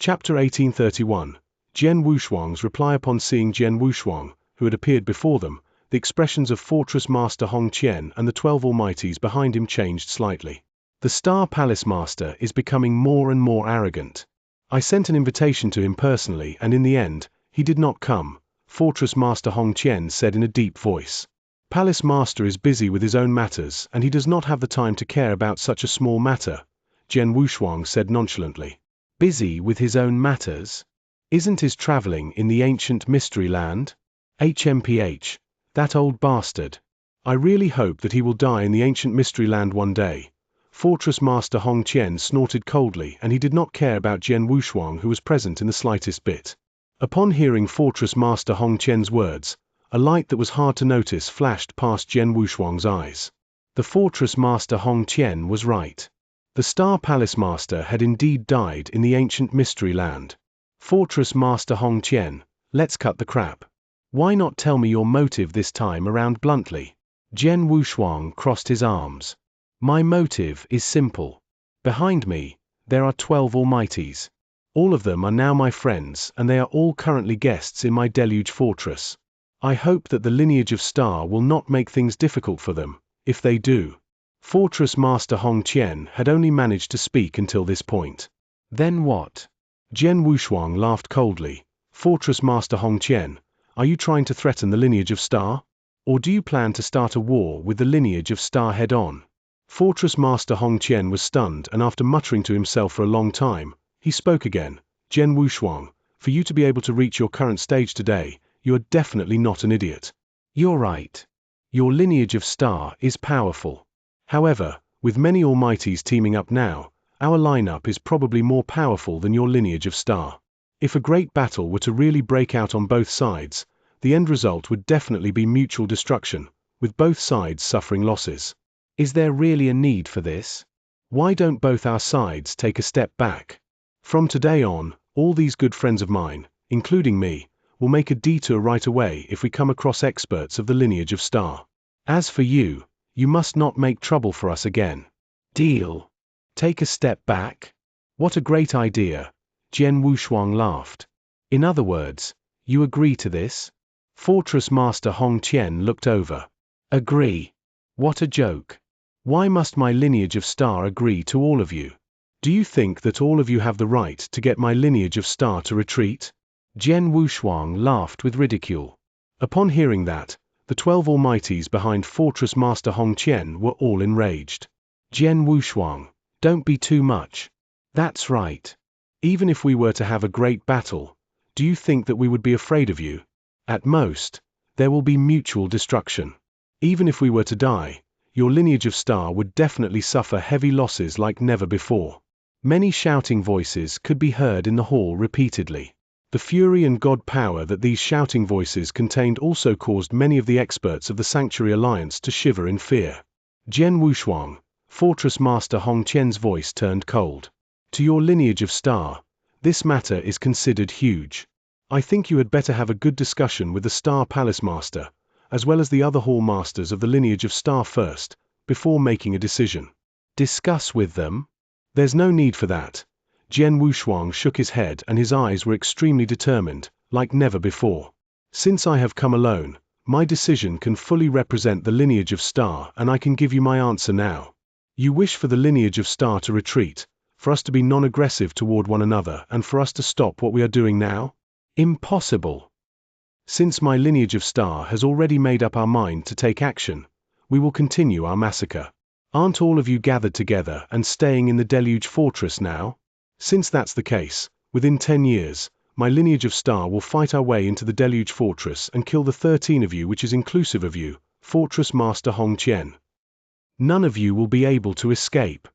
Chapter 1831. Jian Wushuang's reply. Upon seeing Jian Wushuang, who had appeared before them, the expressions of Fortress Master Hong Qian and the 12 Almighties behind him changed slightly. The Star Palace Master is becoming more and more arrogant. I sent an invitation to him personally, and in the end, he did not come, Fortress Master Hong Qian said in a deep voice. Palace Master is busy with his own matters, and he does not have the time to care about such a small matter, Jian Wushuang said nonchalantly. Busy with his own matters? Isn't his traveling in the ancient mystery land? HMPH. That old bastard. I really hope that he will die in the ancient mystery land one day. Fortress Master Hong Qian snorted coldly, and he did not care about Jian Wushuang, who was present in the slightest bit. Upon hearing Fortress Master Hong Qian's words, a light that was hard to notice flashed past Jian Wushuang's eyes. The Fortress Master Hong Qian was right. The Star Palace Master had indeed died in the ancient mystery land. Fortress Master Hong Qian, let's cut the crap. Why not tell me your motive this time around bluntly? Jian Wushuang crossed his arms. My motive is simple. Behind me, there are 12 Almighties. All of them are now my friends, and they are all currently guests in my deluge fortress. I hope that the lineage of Star will not make things difficult for them. If they do. Fortress Master Hong Qian had only managed to speak until this point. Then what? Jian Wushuang laughed coldly. Fortress Master Hong Qian, are you trying to threaten the lineage of Star? Or do you plan to start a war with the lineage of Star head-on? Fortress Master Hong Qian was stunned, and after muttering to himself for a long time, he spoke again. Jian Wushuang, for you to be able to reach your current stage today, you are definitely not an idiot. You're right. Your lineage of Star is powerful. However, with many Almighties teaming up now, our lineup is probably more powerful than your lineage of Star. If a great battle were to really break out on both sides, the end result would definitely be mutual destruction, with both sides suffering losses. Is there really a need for this? Why don't both our sides take a step back? From today on, all these good friends of mine, including me, will make a detour right away if we come across experts of the lineage of Star. As for you, you must not make trouble for us again. Deal. Take a step back? What a great idea. Jian Wushuang laughed. In other words, you agree to this? Fortress Master Hong Qian looked over. Agree? What a joke. Why must my lineage of Star agree to all of you? Do you think that all of you have the right to get my lineage of Star to retreat? Jian Wushuang laughed with ridicule. Upon hearing that, the 12 Almighties behind Fortress Master Hong Qian were all enraged. Jian Wushuang, don't be too much. That's right. Even if we were to have a great battle, do you think that we would be afraid of you? At most, there will be mutual destruction. Even if we were to die, your lineage of Star would definitely suffer heavy losses like never before. Many shouting voices could be heard in the hall repeatedly. The fury and god power that these shouting voices contained also caused many of the experts of the Sanctuary Alliance to shiver in fear. Jian Wushuang, Fortress Master Hong Qian's voice turned cold. To your lineage of Star, this matter is considered huge. I think you had better have a good discussion with the Star Palace Master, as well as the other hall masters of the lineage of Star first, before making a decision. Discuss with them? There's no need for that. Jian Wushuang shook his head, and his eyes were extremely determined, like never before. Since I have come alone, my decision can fully represent the lineage of Star, and I can give you my answer now. You wish for the lineage of Star to retreat, for us to be non-aggressive toward one another, and for us to stop what we are doing now? Impossible. Since my lineage of Star has already made up our mind to take action, we will continue our massacre. Aren't all of you gathered together and staying in the Deluge Fortress now? Since that's the case, within 10 years, my lineage of Star will fight our way into the Deluge Fortress and kill the 13 of you, which is inclusive of you, Fortress Master Hong Qian. None of you will be able to escape.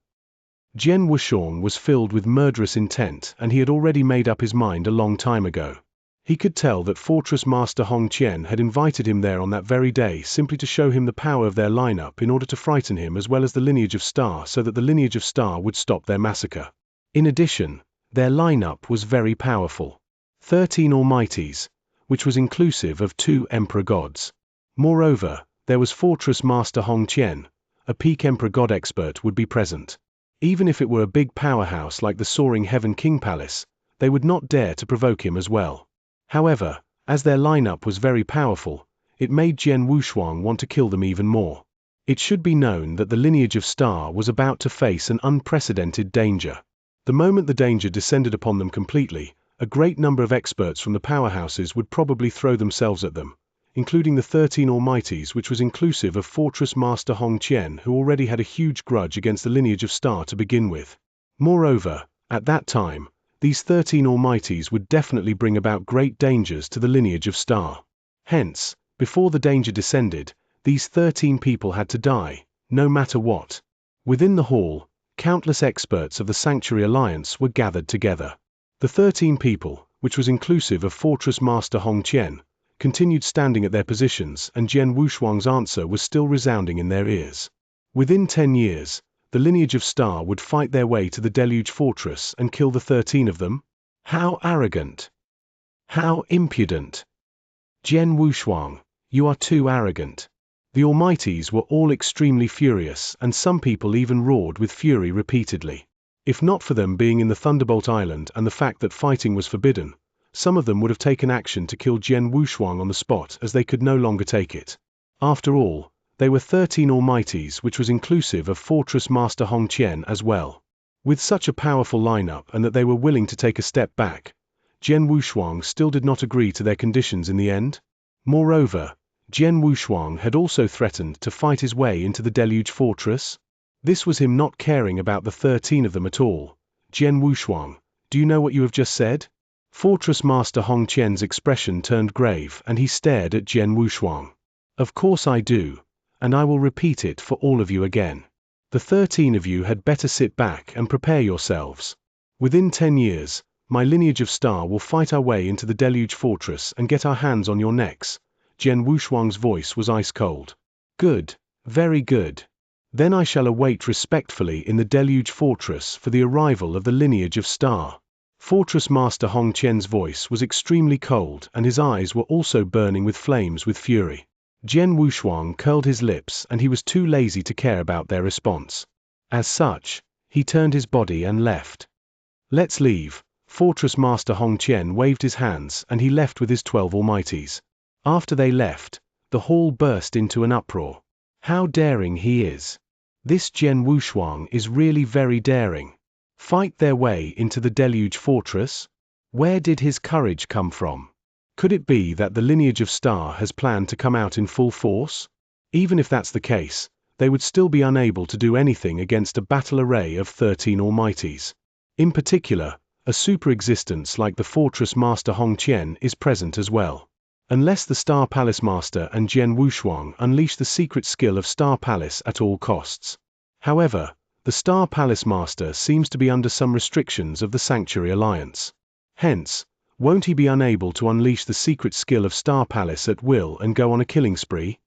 Jian Wushuang was filled with murderous intent, and he had already made up his mind a long time ago. He could tell that Fortress Master Hong Qian had invited him there on that very day simply to show him the power of their lineup in order to frighten him as well as the lineage of Star, so that the lineage of Star would stop their massacre. In addition, their lineup was very powerful. 13 Almighties, which was inclusive of 2 Emperor Gods. Moreover, there was Fortress Master Hong Qian, a peak Emperor God expert would be present. Even if it were a big powerhouse like the Soaring Heaven King Palace, they would not dare to provoke him as well. However, as their lineup was very powerful, it made Jian Wushuang want to kill them even more. It should be known that the lineage of Star was about to face an unprecedented danger. The moment the danger descended upon them completely, a great number of experts from the powerhouses would probably throw themselves at them, including the 13 Almighties, which was inclusive of Fortress Master Hong Qian, who already had a huge grudge against the lineage of Star to begin with. Moreover, at that time, these 13 Almighties would definitely bring about great dangers to the lineage of Star. Hence, before the danger descended, these 13 people had to die, no matter what. Within the hall, countless experts of the Sanctuary Alliance were gathered together. The 13 people, which was inclusive of Fortress Master Hong Qian, continued standing at their positions, and Jian Wushuang's answer was still resounding in their ears. Within 10 years, the lineage of Star would fight their way to the Deluge Fortress and kill the 13 of them? How arrogant! How impudent! Jian Wushuang, you are too arrogant. The Almighties were all extremely furious, and some people even roared with fury repeatedly. If not for them being in the Thunderbolt Island and the fact that fighting was forbidden, some of them would have taken action to kill Jian Wushuang on the spot, as they could no longer take it. After all, they were 13 Almighties, which was inclusive of Fortress Master Hong Qian as well. With such a powerful lineup and that they were willing to take a step back, Jian Wushuang still did not agree to their conditions in the end. Moreover, Jian Wushuang had also threatened to fight his way into the Deluge Fortress. This was him not caring about the 13 of them at all. Jian Wushuang, do you know what you have just said? Fortress Master Hong Qian's expression turned grave and he stared at Jian Wushuang. Of course I do, and I will repeat it for all of you again. The 13 of you had better sit back and prepare yourselves. Within 10 years, my lineage of Star will fight our way into the Deluge Fortress and get our hands on your necks. Jian Wushuang's voice was ice cold. Good, very good. Then I shall await respectfully in the Deluge Fortress for the arrival of the lineage of Star. Fortress Master Hong Qian's voice was extremely cold and his eyes were also burning with flames with fury. Jian Wushuang curled his lips and he was too lazy to care about their response. As such, he turned his body and left. Let's leave. Fortress Master Hong Qian waved his hands and he left with his 12 Almighties. After they left, the hall burst into an uproar. How daring he is! This Jian Wushuang is really very daring. Fight their way into the Deluge Fortress? Where did his courage come from? Could it be that the lineage of Star has planned to come out in full force? Even if that's the case, they would still be unable to do anything against a battle array of 13 Almighties. In particular, a super existence like the Fortress Master Hong Qian is present as well. Unless the Star Palace Master and Jian Wushuang unleash the secret skill of Star Palace at all costs. However, the Star Palace Master seems to be under some restrictions of the Sanctuary Alliance. Hence, won't he be unable to unleash the secret skill of Star Palace at will and go on a killing spree?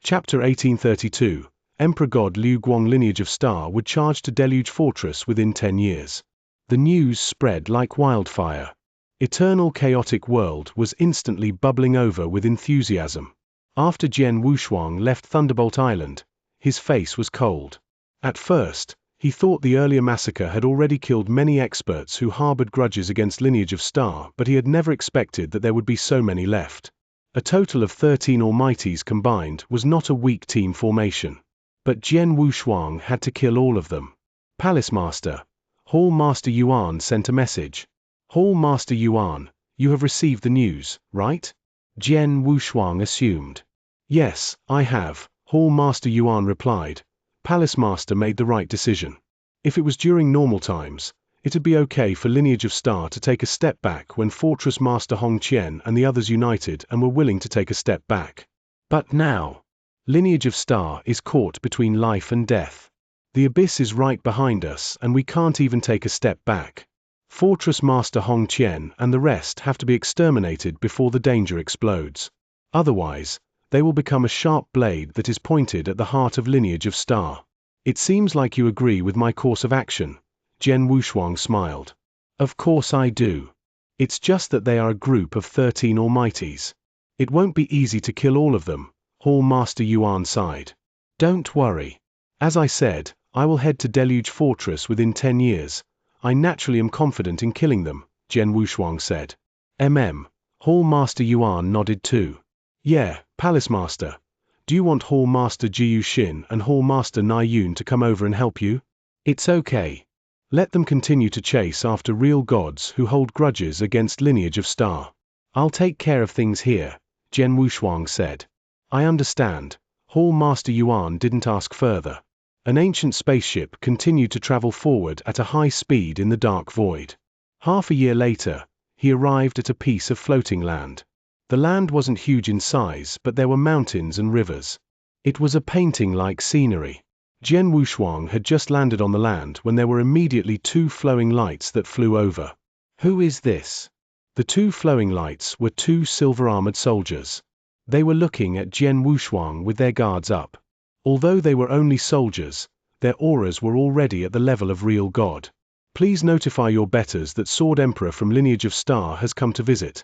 Chapter 1832. Emperor God Liu Guang lineage of Star would charge to Deluge Fortress within 10 years. The news spread like wildfire. Eternal chaotic world was instantly bubbling over with enthusiasm. After Jian Wushuang left Thunderbolt Island, his face was cold. At first, he thought the earlier massacre had already killed many experts who harbored grudges against lineage of Star, but he had never expected that there would be so many left. A total of 13 Almighties combined was not a weak team formation. But Jian Wushuang had to kill all of them. Palace Master, Hall Master Yuan sent a message. Hall Master Yuan, you have received the news, right? Jian Wushuang assumed. Yes, I have, Hall Master Yuan replied. Palace Master made the right decision. If it was during normal times, it'd be okay for lineage of Star to take a step back when Fortress Master Hong Qian and the others united and were willing to take a step back. But now, lineage of Star is caught between life and death. The abyss is right behind us and we can't even take a step back. Fortress Master Hong Qian and the rest have to be exterminated before the danger explodes. Otherwise, they will become a sharp blade that is pointed at the heart of lineage of Star. It seems like you agree with my course of action. Jian Wushuang smiled. Of course I do. It's just that they are a group of 13 Almighties. It won't be easy to kill all of them, Hall Master Yuan sighed. Don't worry. As I said, I will head to Deluge Fortress within 10 years. I naturally am confident in killing them, Jian Wushuang said. Hall Master Yuan nodded too. Yeah, Palace Master. Do you want Hall Master Jiu Xin and Hall Master Nai Yun to come over and help you? It's okay. Let them continue to chase after real gods who hold grudges against Lineage of Star. I'll take care of things here, Jian Wushuang said. I understand. Hall Master Yuan didn't ask further. An ancient spaceship continued to travel forward at a high speed in the dark void. Half a year later, he arrived at a piece of floating land. The land wasn't huge in size, but there were mountains and rivers. It was a painting-like scenery. Jian Wushuang had just landed on the land when there were immediately two flowing lights that flew over. Who is this? The two flowing lights were two silver-armored soldiers. They were looking at Jian Wushuang with their guards up. Although they were only soldiers, their auras were already at the level of real god. Please notify your betters that Sword Emperor from Lineage of Star has come to visit.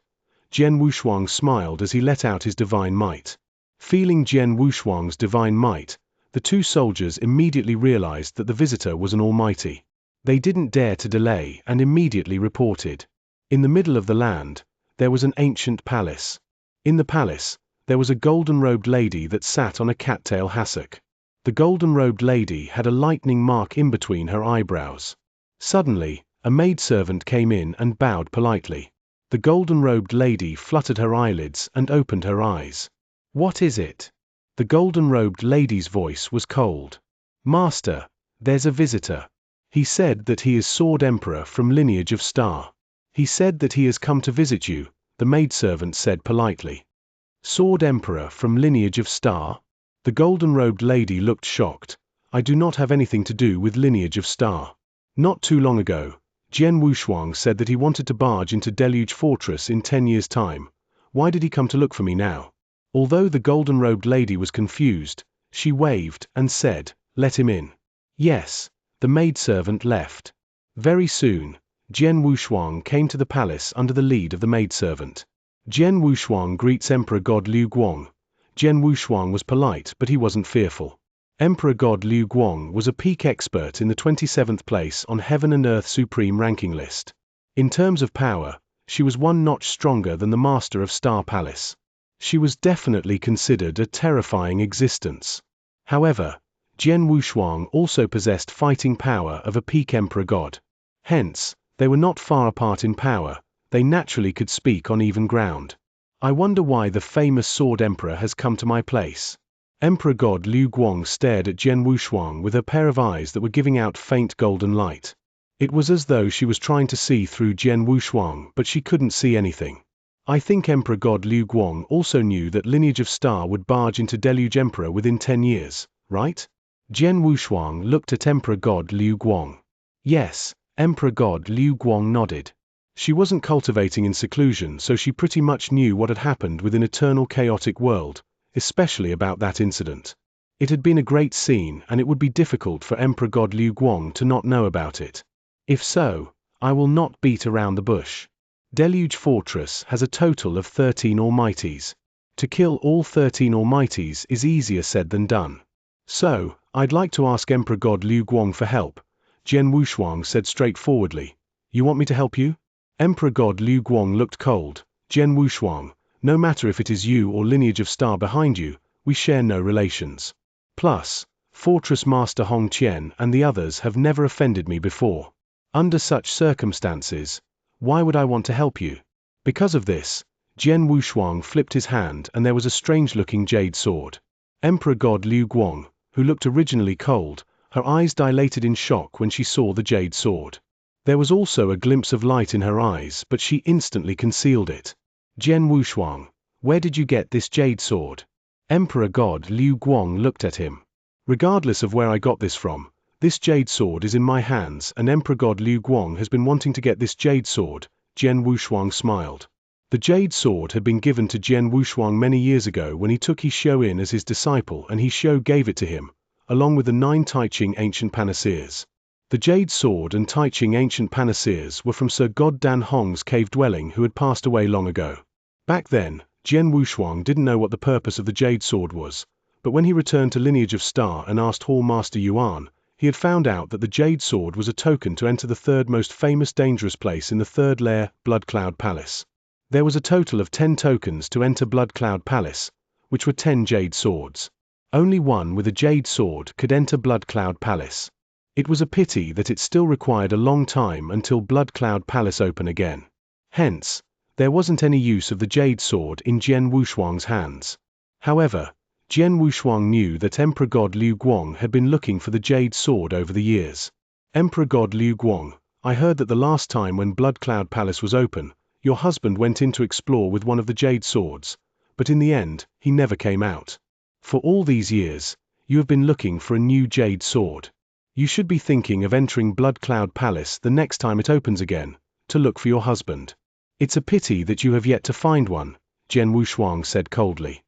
Jian Wushuang smiled as he let out his divine might. Feeling Jian Wushuang's divine might, the two soldiers immediately realized that the visitor was an almighty. They didn't dare to delay and immediately reported. In the middle of the land, there was an ancient palace. In the palace, there was a golden-robed lady that sat on a cattail hassock. The golden-robed lady had a lightning mark in between her eyebrows. Suddenly, a maidservant came in and bowed politely. The golden-robed lady fluttered her eyelids and opened her eyes. What is it? The golden-robed lady's voice was cold. Master, there's a visitor. He said that he is Sword Emperor from Lineage of Star. He said that he has come to visit you, the maidservant said politely. Sword Emperor from Lineage of Star? The golden-robed lady looked shocked. I do not have anything to do with Lineage of Star. Not too long ago, Jian Wushuang said that he wanted to barge into Deluge Fortress in 10 years' time. Why did he come to look for me now? Although the golden-robed lady was confused, she waved and said, "Let him in." Yes, the maidservant left. Very soon, Jian Wushuang came to the palace under the lead of the maidservant. Jian Wushuang greets Emperor God Liu Guang. Jian Wushuang was polite, but he wasn't fearful. Emperor God Liu Guang was a peak expert in the 27th place on Heaven and Earth Supreme ranking list. In terms of power, she was one notch stronger than the Master of Star Palace. She was definitely considered a terrifying existence. However, Jian Wushuang also possessed fighting power of a peak emperor god. Hence, they were not far apart in power, they naturally could speak on even ground. I wonder why the famous Sword Emperor has come to my place. Emperor God Liu Guang stared at Jian Wushuang with her pair of eyes that were giving out faint golden light. It was as though she was trying to see through Jian Wushuang, but she couldn't see anything. I think Emperor God Liu Guang also knew that Lineage of Star would barge into Deluge Emperor within 10 years, right? Jian Wushuang looked at Emperor God Liu Guang. Yes, Emperor God Liu Guang nodded. She wasn't cultivating in seclusion, so she pretty much knew what had happened within Eternal Chaotic World, especially about that incident. It had been a great scene, and it would be difficult for Emperor God Liu Guang to not know about it. If so, I will not beat around the bush. Deluge Fortress has a total of 13 Almighties. To kill all 13 Almighties is easier said than done. So, I'd like to ask Emperor God Liu Guang for help, Jian Wushuang said straightforwardly. You want me to help you? Emperor God Liu Guang looked cold. Jian Wushuang, no matter if it is you or Lineage of Star behind you, we share no relations. Plus, Fortress Master Hong Qian and the others have never offended me before. Under such circumstances, why would I want to help you? Because of this, Jian Wushuang flipped his hand and there was a strange-looking jade sword. Emperor God Liu Guang, who looked originally cold, her eyes dilated in shock when she saw the jade sword. There was also a glimpse of light in her eyes, but she instantly concealed it. Jian Wushuang, where did you get this jade sword? Emperor God Liu Guang looked at him. Regardless of where I got this from, this jade sword is in my hands, and Emperor God Liu Guang has been wanting to get this jade sword. Jian Wushuang smiled. The jade sword had been given to Jian Wushuang many years ago when he took Xianxia in as his disciple, and Xianxia gave it to him, along with the 9 Taiching ancient panaceas. The jade sword and Taiching ancient panaceas were from Sir God Dan Hong's cave dwelling, who had passed away long ago. Back then, Jian Wushuang didn't know what the purpose of the jade sword was, but when he returned to Lineage of Star and asked Hall Master Yuan, He had found out that the Jade Sword was a token to enter the third most famous dangerous place in the third layer, Blood Cloud Palace. There was a total of 10 tokens to enter Blood Cloud Palace, which were 10 Jade Swords. Only one with a Jade Sword could enter Blood Cloud Palace. It was a pity that it still required a long time until Blood Cloud Palace open again. Hence, there wasn't any use of the Jade Sword in Jian Wushuang's hands. However, Jian Wushuang knew that Emperor God Liu Guang had been looking for the Jade Sword over the years. Emperor God Liu Guang, I heard that the last time when Blood Cloud Palace was open, your husband went in to explore with one of the Jade Swords, but in the end, he never came out. For all these years, you have been looking for a new Jade Sword. You should be thinking of entering Blood Cloud Palace the next time it opens again, to look for your husband. It's a pity that you have yet to find one, Jian Wushuang said coldly.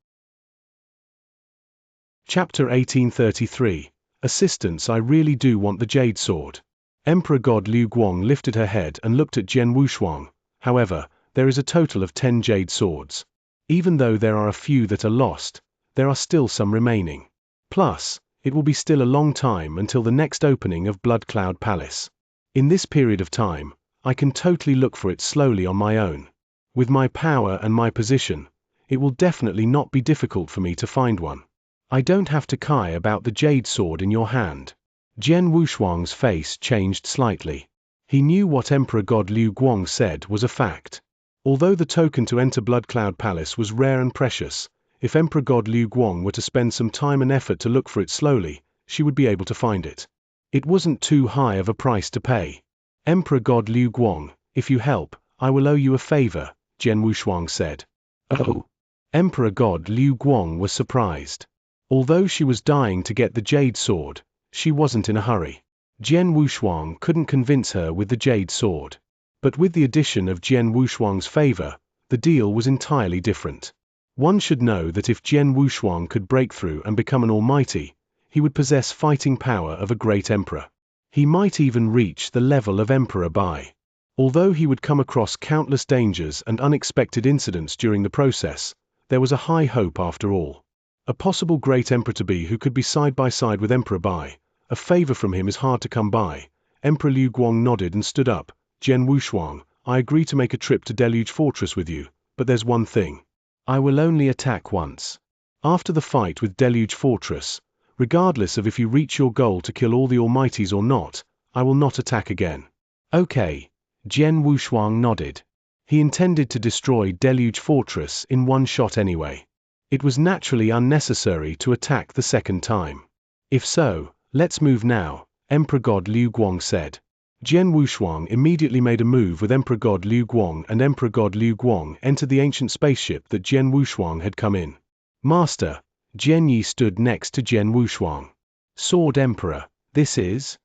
Chapter 1833. Assistance. I really do want the Jade Sword. Emperor God Liu Guang lifted her head and looked at Jian Wushuang. However, there is a total of 10 Jade Swords. Even though there are a few that are lost, there are still some remaining. Plus, it will be still a long time until the next opening of Blood Cloud Palace. In this period of time, I can totally look for it slowly on my own. With my power and my position, it will definitely not be difficult for me to find one. I don't have to kai about the Jade Sword in your hand. Jian Wushuang's face changed slightly. He knew what Emperor God Liu Guang said was a fact. Although the token to enter Blood Cloud Palace was rare and precious, if Emperor God Liu Guang were to spend some time and effort to look for it slowly, she would be able to find it. It wasn't too high of a price to pay. Emperor God Liu Guang, if you help, I will owe you a favor, Jian Wushuang said. Oh. Emperor God Liu Guang was surprised. Although she was dying to get the Jade Sword, she wasn't in a hurry. Jian Wushuang couldn't convince her with the Jade Sword. But with the addition of Jian Wushuang's favor, the deal was entirely different. One should know that if Jian Wushuang could break through and become an almighty, he would possess fighting power of a great emperor. He might even reach the level of Emperor Bai. Although he would come across countless dangers and unexpected incidents during the process, there was a high hope after all. A possible great emperor-to-be who could be side by side with Emperor Bai. A favor from him is hard to come by. Emperor Liu Guang nodded and stood up. Jian Wushuang, I agree to make a trip to Deluge Fortress with you, but there's one thing. I will only attack once. After the fight with Deluge Fortress, regardless of if you reach your goal to kill all the Almighties or not, I will not attack again. Okay. Jian Wushuang nodded. He intended to destroy Deluge Fortress in one shot anyway. It was naturally unnecessary to attack the second time. If so, let's move now, Emperor God Liu Guang said. Jian Wushuang immediately made a move with Emperor God Liu Guang, and Emperor God Liu Guang entered the ancient spaceship that Jian Wushuang had come in. Master, Jian Yi stood next to Jian Wushuang. Sword Emperor, this is?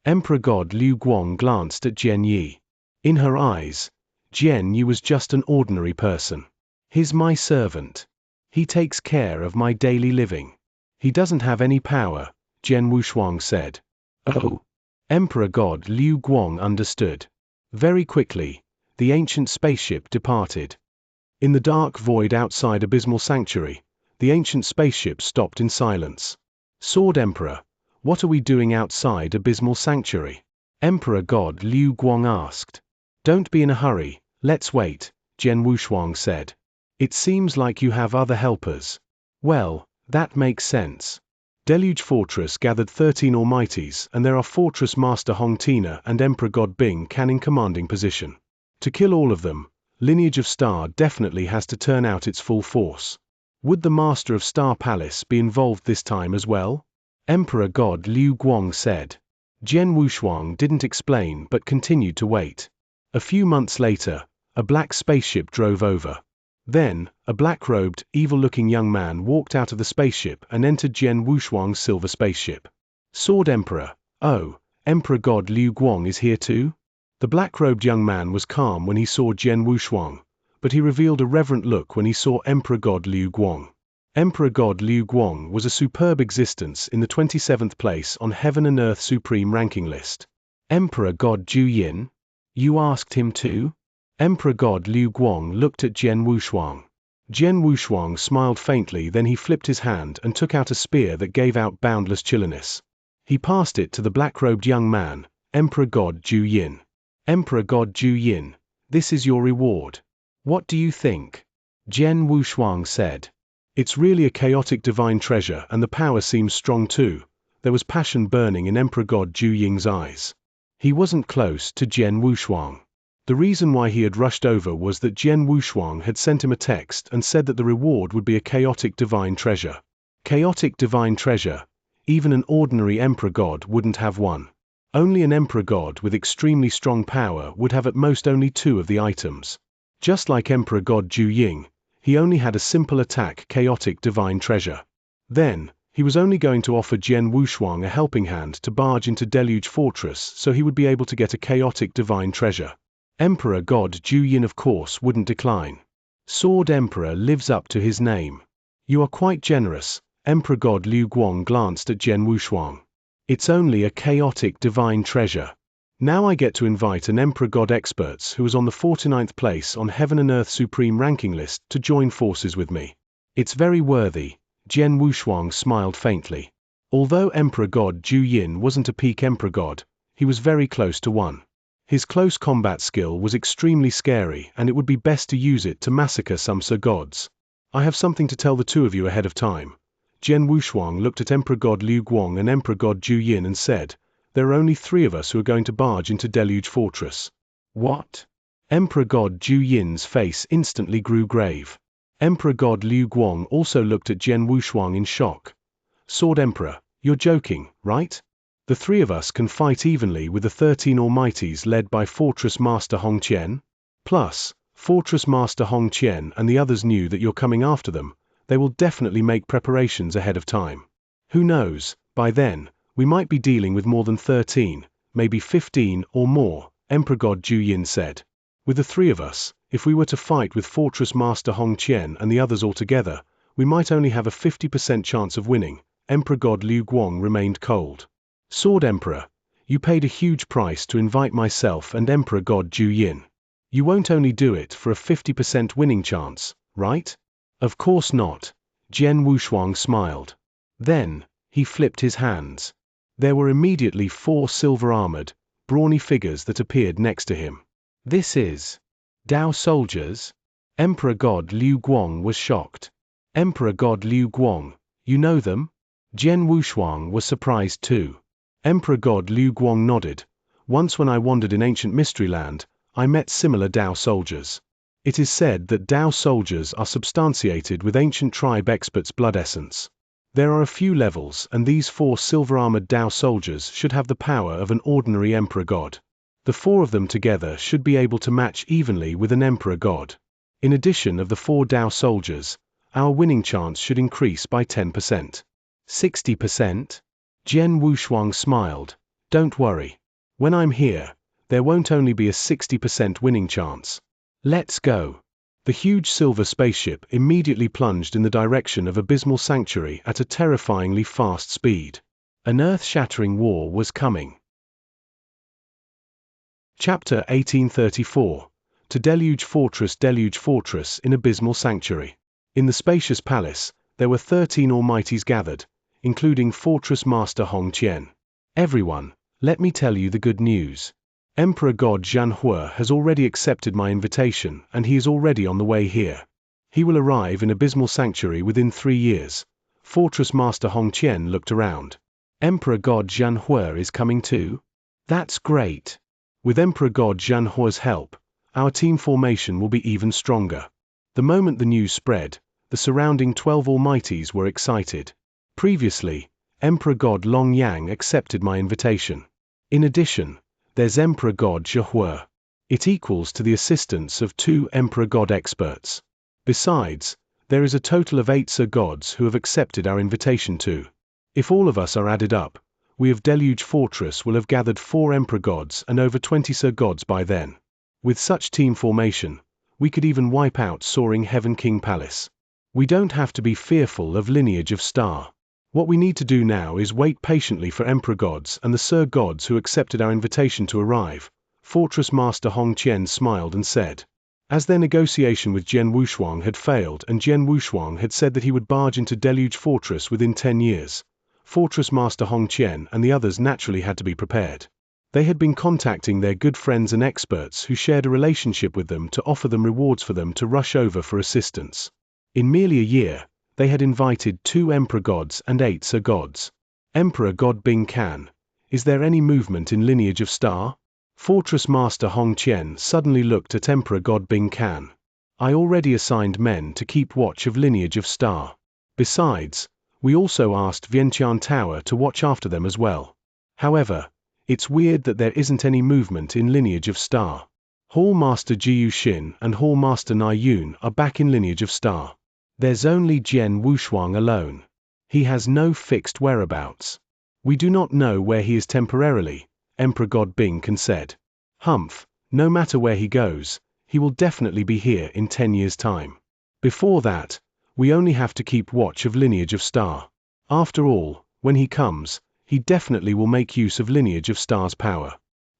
Emperor God Liu Guang glanced at Jian Yi. In her eyes, Jian Yi was just an ordinary person. He's my servant. He takes care of my daily living. He doesn't have any power, Jian Wushuang said. Oh. Emperor God Liu Guang understood. Very quickly, the ancient spaceship departed. In the dark void outside Abysmal Sanctuary, the ancient spaceship stopped in silence. Sword Emperor, what are we doing outside Abysmal Sanctuary? Emperor God Liu Guang asked. Don't be in a hurry, let's wait, Jian Wushuang said. It seems like you have other helpers. Well, that makes sense. Deluge Fortress gathered 13 Almighties, and there are Fortress Master Hong Tina and Emperor God Bing Can in commanding position. To kill all of them, Lineage of Star definitely has to turn out its full force. Would the Master of Star Palace be involved this time as well? Emperor God Liu Guang said. Jian Wushuang didn't explain but continued to wait. A few months later, a black spaceship drove over. Then, a black-robed, evil-looking young man walked out of the spaceship and entered Jian Wushuang's silver spaceship. Sword Emperor, oh, Emperor God Liu Guang is here too? The black-robed young man was calm when he saw Jian Wushuang, but he revealed a reverent look when he saw Emperor God Liu Guang. Emperor God Liu Guang was a superb existence in the 27th place on Heaven and Earth Supreme ranking list. Emperor God Ju Yin? You asked him too? Emperor God Liu Guang looked at Jian Wushuang. Jian Wushuang smiled faintly, then he flipped his hand and took out a spear that gave out boundless chilliness. He passed it to the black-robed young man, Emperor God Ju Yin. Emperor God Ju Yin, this is your reward. What do you think? Jian Wushuang said. It's really a chaotic divine treasure, and the power seems strong too. There was passion burning in Emperor God Ju Ying's eyes. He wasn't close to Jian Wushuang. The reason why he had rushed over was that Jian Wushuang had sent him a text and said that the reward would be a chaotic divine treasure. Chaotic divine treasure? Even an ordinary Emperor God wouldn't have one. Only an Emperor God with extremely strong power would have at most only 2 of the items. Just like Emperor God Ju Ying, he only had a simple attack chaotic divine treasure. Then, he was only going to offer Jian Wushuang a helping hand to barge into Deluge Fortress so he would be able to get a chaotic divine treasure. Emperor God Ju Yin of course wouldn't decline. Sword Emperor lives up to his name. You are quite generous. Emperor God Liu Guang glanced at Jian Wushuang. It's only a chaotic divine treasure. Now I get to invite an Emperor God experts who is on the 49th place on Heaven and Earth Supreme ranking list to join forces with me. It's very worthy. Jian Wushuang smiled faintly. Although Emperor God Ju Yin wasn't a peak Emperor God, he was very close to one. His close combat skill was extremely scary, and it would be best to use it to massacre some Sir Gods. I have something to tell the 2 of you ahead of time. Jian Wushuang looked at Emperor God Liu Guang and Emperor God Ju Yin and said, there are only 3 of us who are going to barge into Deluge Fortress. What? Emperor God Ju Yin's face instantly grew grave. Emperor God Liu Guang also looked at Jian Wushuang in shock. Sword Emperor, you're joking, right? The 3 of us can fight evenly with the 13 Almighties led by Fortress Master Hong Qian? Plus, Fortress Master Hong Qian and the others knew that you're coming after them. They will definitely make preparations ahead of time. Who knows, by then, we might be dealing with more than 13, maybe 15 or more, Emperor God Ju Yin said. With the 3 of us, if we were to fight with Fortress Master Hong Qian and the others altogether, we might only have a 50% chance of winning. Emperor God Liu Guang remained cold. Sword Emperor, you paid a huge price to invite myself and Emperor God Ju Yin. You won't only do it for a 50% winning chance, right? Of course not. Jian Wushuang smiled. Then, he flipped his hands. There were immediately 4 silver-armored, brawny figures that appeared next to him. This is Dao soldiers? Emperor God Liu Guang was shocked. Emperor God Liu Guang, you know them? Jian Wushuang was surprised too. Emperor God Liu Guang nodded. Once when I wandered in ancient Mystery Land, I met similar Dao soldiers. It is said that Dao soldiers are substantiated with ancient tribe experts' blood essence. There are a few levels, and these 4 silver-armored Dao soldiers should have the power of an ordinary Emperor God. The 4 of them together should be able to match evenly with an Emperor God. In addition of the 4 Dao soldiers, our winning chance should increase by 10%. 60%? Jian Wushuang smiled. Don't worry. When I'm here, there won't only be a 60% winning chance. Let's go. The huge silver spaceship immediately plunged in the direction of Abysmal Sanctuary at a terrifyingly fast speed. An earth-shattering war was coming. Chapter 1834. To Deluge Fortress in Abysmal Sanctuary. In the spacious palace, there were 13 Almighties gathered, including Fortress Master Hong Qian. Everyone, let me tell you the good news. Emperor God Xianxia has already accepted my invitation, and he is already on the way here. He will arrive in Abysmal Sanctuary within 3 years. Fortress Master Hong Qian looked around. Emperor God Xianxia is coming too? That's great. With Emperor God Xianxia's help, our team formation will be even stronger. The moment the news spread, the surrounding 12 Almighties were excited. Previously, Emperor God Long Yang accepted my invitation. In addition, there's Emperor God Zhehua. It equals to the assistance of 2 Emperor God experts. Besides, there is a total of 8 Sir Gods who have accepted our invitation too. If all of us are added up, we of Deluge Fortress will have gathered 4 Emperor Gods and over 20 Sir Gods by then. With such team formation, we could even wipe out soaring Heaven King Palace. We don't have to be fearful of lineage of star. What we need to do now is wait patiently for Emperor Gods and the Sir Gods who accepted our invitation to arrive. Fortress Master Hong Qian smiled and said. As their negotiation with Jian Wushuang had failed and Jian Wushuang had said that he would barge into Deluge Fortress within 10 years, Fortress Master Hong Qian and the others naturally had to be prepared. They had been contacting their good friends and experts who shared a relationship with them to offer them rewards for them to rush over for assistance. In merely a year, they had invited 2 Emperor Gods and 8 Sir Gods. Emperor God Bing Can, is there any movement in Lineage of Star? Fortress Master Hong Qian suddenly looked at Emperor God Bing Can. I already assigned men to keep watch of Lineage of Star. Besides, we also asked Vientiane Tower to watch after them as well. However, it's weird that there isn't any movement in Lineage of Star. Hall Master Jiu Xin and Hall Master Nai Yun are back in Lineage of Star. There's only Jian Wushuang alone. He has no fixed whereabouts. We do not know where he is temporarily, Emperor God Bing Can said. Humph, no matter where he goes, he will definitely be here in 10 years' time. Before that, we only have to keep watch of Lineage of Star. After all, when he comes, he definitely will make use of Lineage of Star's power.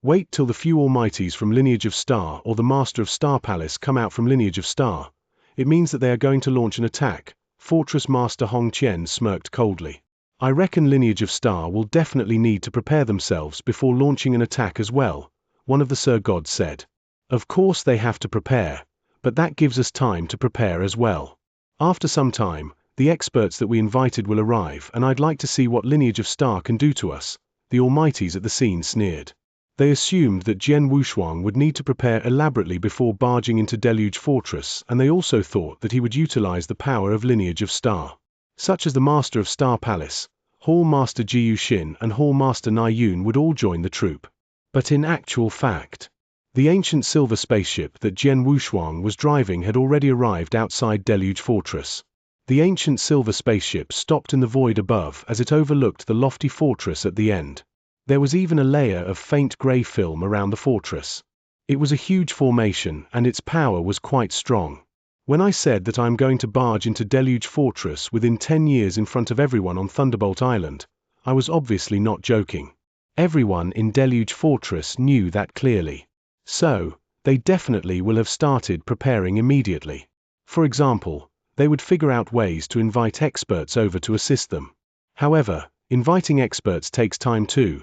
Wait till the few Almighties from Lineage of Star or the Master of Star Palace come out from Lineage of Star. It means that they are going to launch an attack. Fortress Master Hong Qian smirked coldly. I reckon Lineage of Star will definitely need to prepare themselves before launching an attack as well, one of the Sir Gods said. Of course they have to prepare, but that gives us time to prepare as well. After some time, the experts that we invited will arrive and I'd like to see what Lineage of Star can do to us, the Almighties at the scene sneered. They assumed that Jian Wushuang would need to prepare elaborately before barging into Deluge Fortress, and they also thought that he would utilize the power of Lineage of Star. Such as the Master of Star Palace, Hall Master Jiu Xin and Hall Master Nai Yun would all join the troop. But in actual fact, the ancient silver spaceship that Jian Wushuang was driving had already arrived outside Deluge Fortress. The ancient silver spaceship stopped in the void above as it overlooked the lofty fortress at the end. There was even a layer of faint grey film around the fortress. It was a huge formation and its power was quite strong. When I said that I'm going to barge into Deluge Fortress within 10 years in front of everyone on Thunderbolt Island, I was obviously not joking. Everyone in Deluge Fortress knew that clearly. So, they definitely will have started preparing immediately. For example, they would figure out ways to invite experts over to assist them. However, inviting experts takes time too.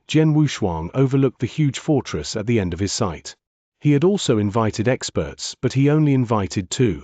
Jian Wushuang overlooked the huge fortress at the end of his sight. He had also invited experts, but he only invited 2.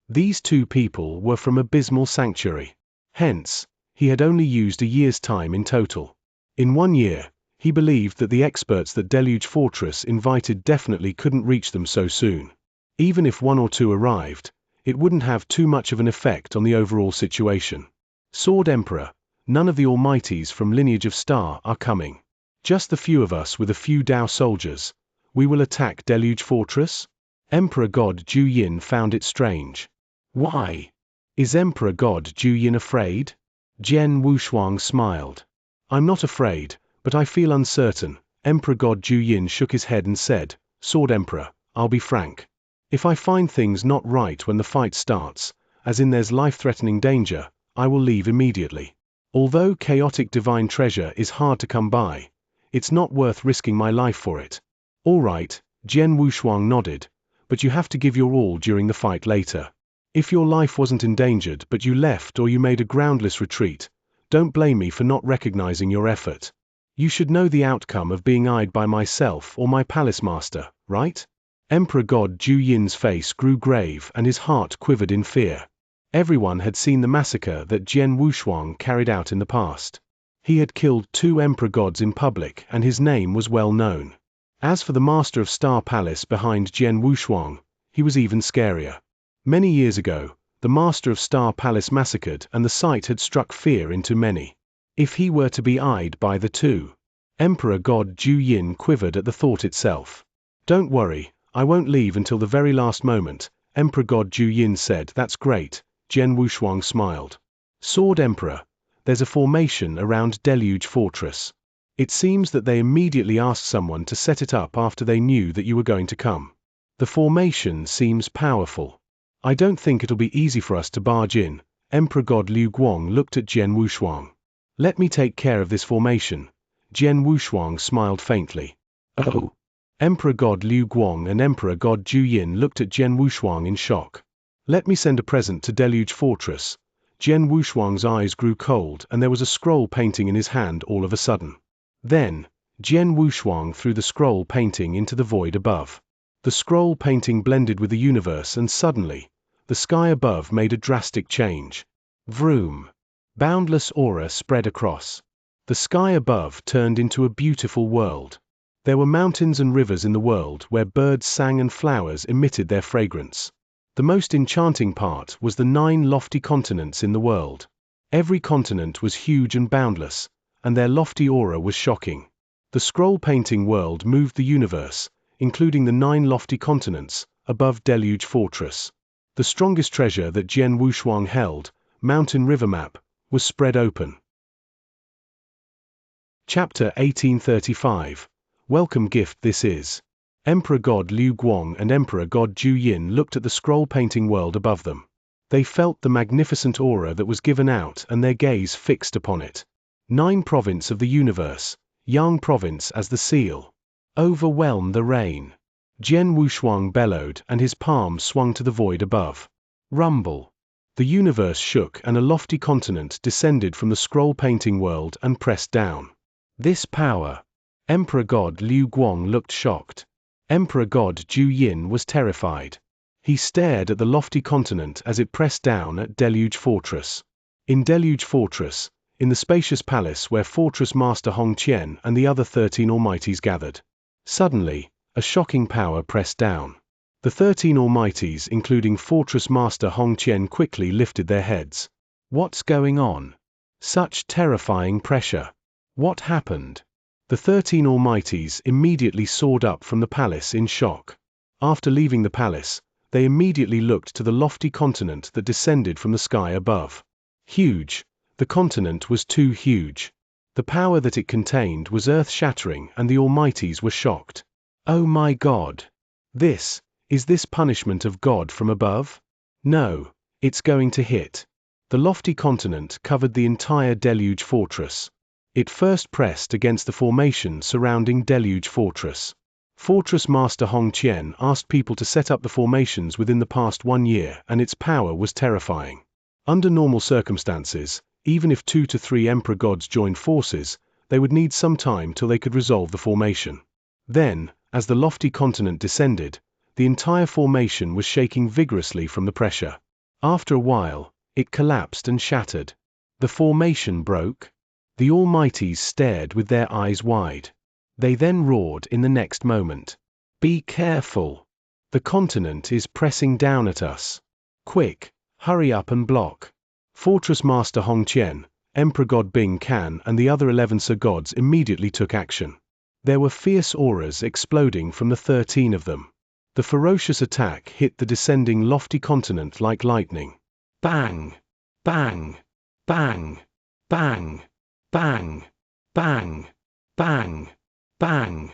These 2 people were from Abysmal Sanctuary. Hence, he had only used a year's time in total. In 1 year, he believed that the experts that Deluge Fortress invited definitely couldn't reach them so soon. Even if 1 or 2 arrived, it wouldn't have too much of an effect on the overall situation. Sword Emperor, none of the Almighties from Lineage of Star are coming. Just the few of us with a few Dao soldiers. We will attack Deluge Fortress? Emperor God Ju Yin found it strange. Why? Is Emperor God Ju Yin afraid? Jian Wushuang smiled. I'm not afraid, but I feel uncertain. Emperor God Ju Yin shook his head and said, Sword Emperor, I'll be frank. If I find things not right when the fight starts, as in there's life-threatening danger, I will leave immediately. Although chaotic divine treasure is hard to come by, it's not worth risking my life for it. All right, Jian Wushuang nodded, but you have to give your all during the fight later. If your life wasn't endangered but you left or you made a groundless retreat, don't blame me for not recognizing your effort. You should know the outcome of being eyed by myself or my palace master, right? Emperor God Ju Yin's face grew grave and his heart quivered in fear. Everyone had seen the massacre that Jian Wushuang carried out in the past. He had killed 2 Emperor Gods in public and his name was well known. As for the Master of Star Palace behind Jian Wushuang, he was even scarier. Many years ago, the Master of Star Palace massacred and the sight had struck fear into many. If he were to be eyed by the 2, Emperor God Ju Yin quivered at the thought itself. Don't worry, I won't leave until the very last moment, Emperor God Ju Yin said. That's great, Jian Wushuang smiled. Sword Emperor, there's a formation around Deluge Fortress. It seems that they immediately asked someone to set it up after they knew that you were going to come. The formation seems powerful. I don't think it'll be easy for us to barge in. Emperor God Liu Guang looked at Jian Wushuang. Let me take care of this formation. Jian Wushuang smiled faintly. Oh. Emperor God Liu Guang and Emperor God Ju Yin looked at Jian Wushuang in shock. Let me send a present to Deluge Fortress. Jian Wushuang's eyes grew cold and there was a scroll painting in his hand all of a sudden. Then, Jian Wushuang threw the scroll painting into the void above. The scroll painting blended with the universe and suddenly, the sky above made a drastic change. Vroom! Boundless aura spread across. The sky above turned into a beautiful world. There were mountains and rivers in the world where birds sang and flowers emitted their fragrance. The most enchanting part was the 9 lofty continents in the world. Every continent was huge and boundless, and their lofty aura was shocking. The scroll painting world moved the universe, including the 9 lofty continents, above Deluge Fortress. The strongest treasure that Jian Wushuang held, Mountain River Map, was spread open. Chapter 1835. Welcome Gift This is. Emperor God Liu Guang and Emperor God Zhu Yin looked at the scroll painting world above them. They felt the magnificent aura that was given out and their gaze fixed upon it. 9 province of the universe, Yang province as the seal. Overwhelm the rain. Jian Wushuang bellowed and his palm swung to the void above. Rumble. The universe shook and a lofty continent descended from the scroll painting world and pressed down. This power. Emperor God Liu Guang looked shocked. Emperor God Zhu Yin was terrified. He stared at the lofty continent as it pressed down at Deluge Fortress. In Deluge Fortress, in the spacious palace where Fortress Master Hong Qian and the other 13 Almighties gathered. Suddenly, a shocking power pressed down. The 13 Almighties, including Fortress Master Hong Qian, quickly lifted their heads. What's going on? Such terrifying pressure. What happened? The 13 Almighties immediately soared up from the palace in shock. After leaving the palace, they immediately looked to the lofty continent that descended from the sky above. Huge. The continent was too huge. The power that it contained was earth-shattering and the Almighties were shocked. Oh my God! Is this punishment of God from above? No, it's going to hit. The lofty continent covered the entire Deluge Fortress. It first pressed against the formation surrounding Deluge Fortress. Fortress Master Hong Qian asked people to set up the formations within the past 1 year and its power was terrifying. Under normal circumstances, even if 2 to 3 Emperor Gods joined forces, they would need some time till they could resolve the formation. Then, as the lofty continent descended, the entire formation was shaking vigorously from the pressure. After a while, it collapsed and shattered. The formation broke. The Almighties stared with their eyes wide. They then roared in the next moment. Be careful! The continent is pressing down at us. Quick, hurry up and block. Fortress Master Hong Qian, Emperor God Bing Can and the other 11 Sir Gods immediately took action. There were fierce auras exploding from the 13 of them. The ferocious attack hit the descending lofty continent like lightning. Bang! Bang! Bang! Bang! Bang! Bang! Bang! Bang!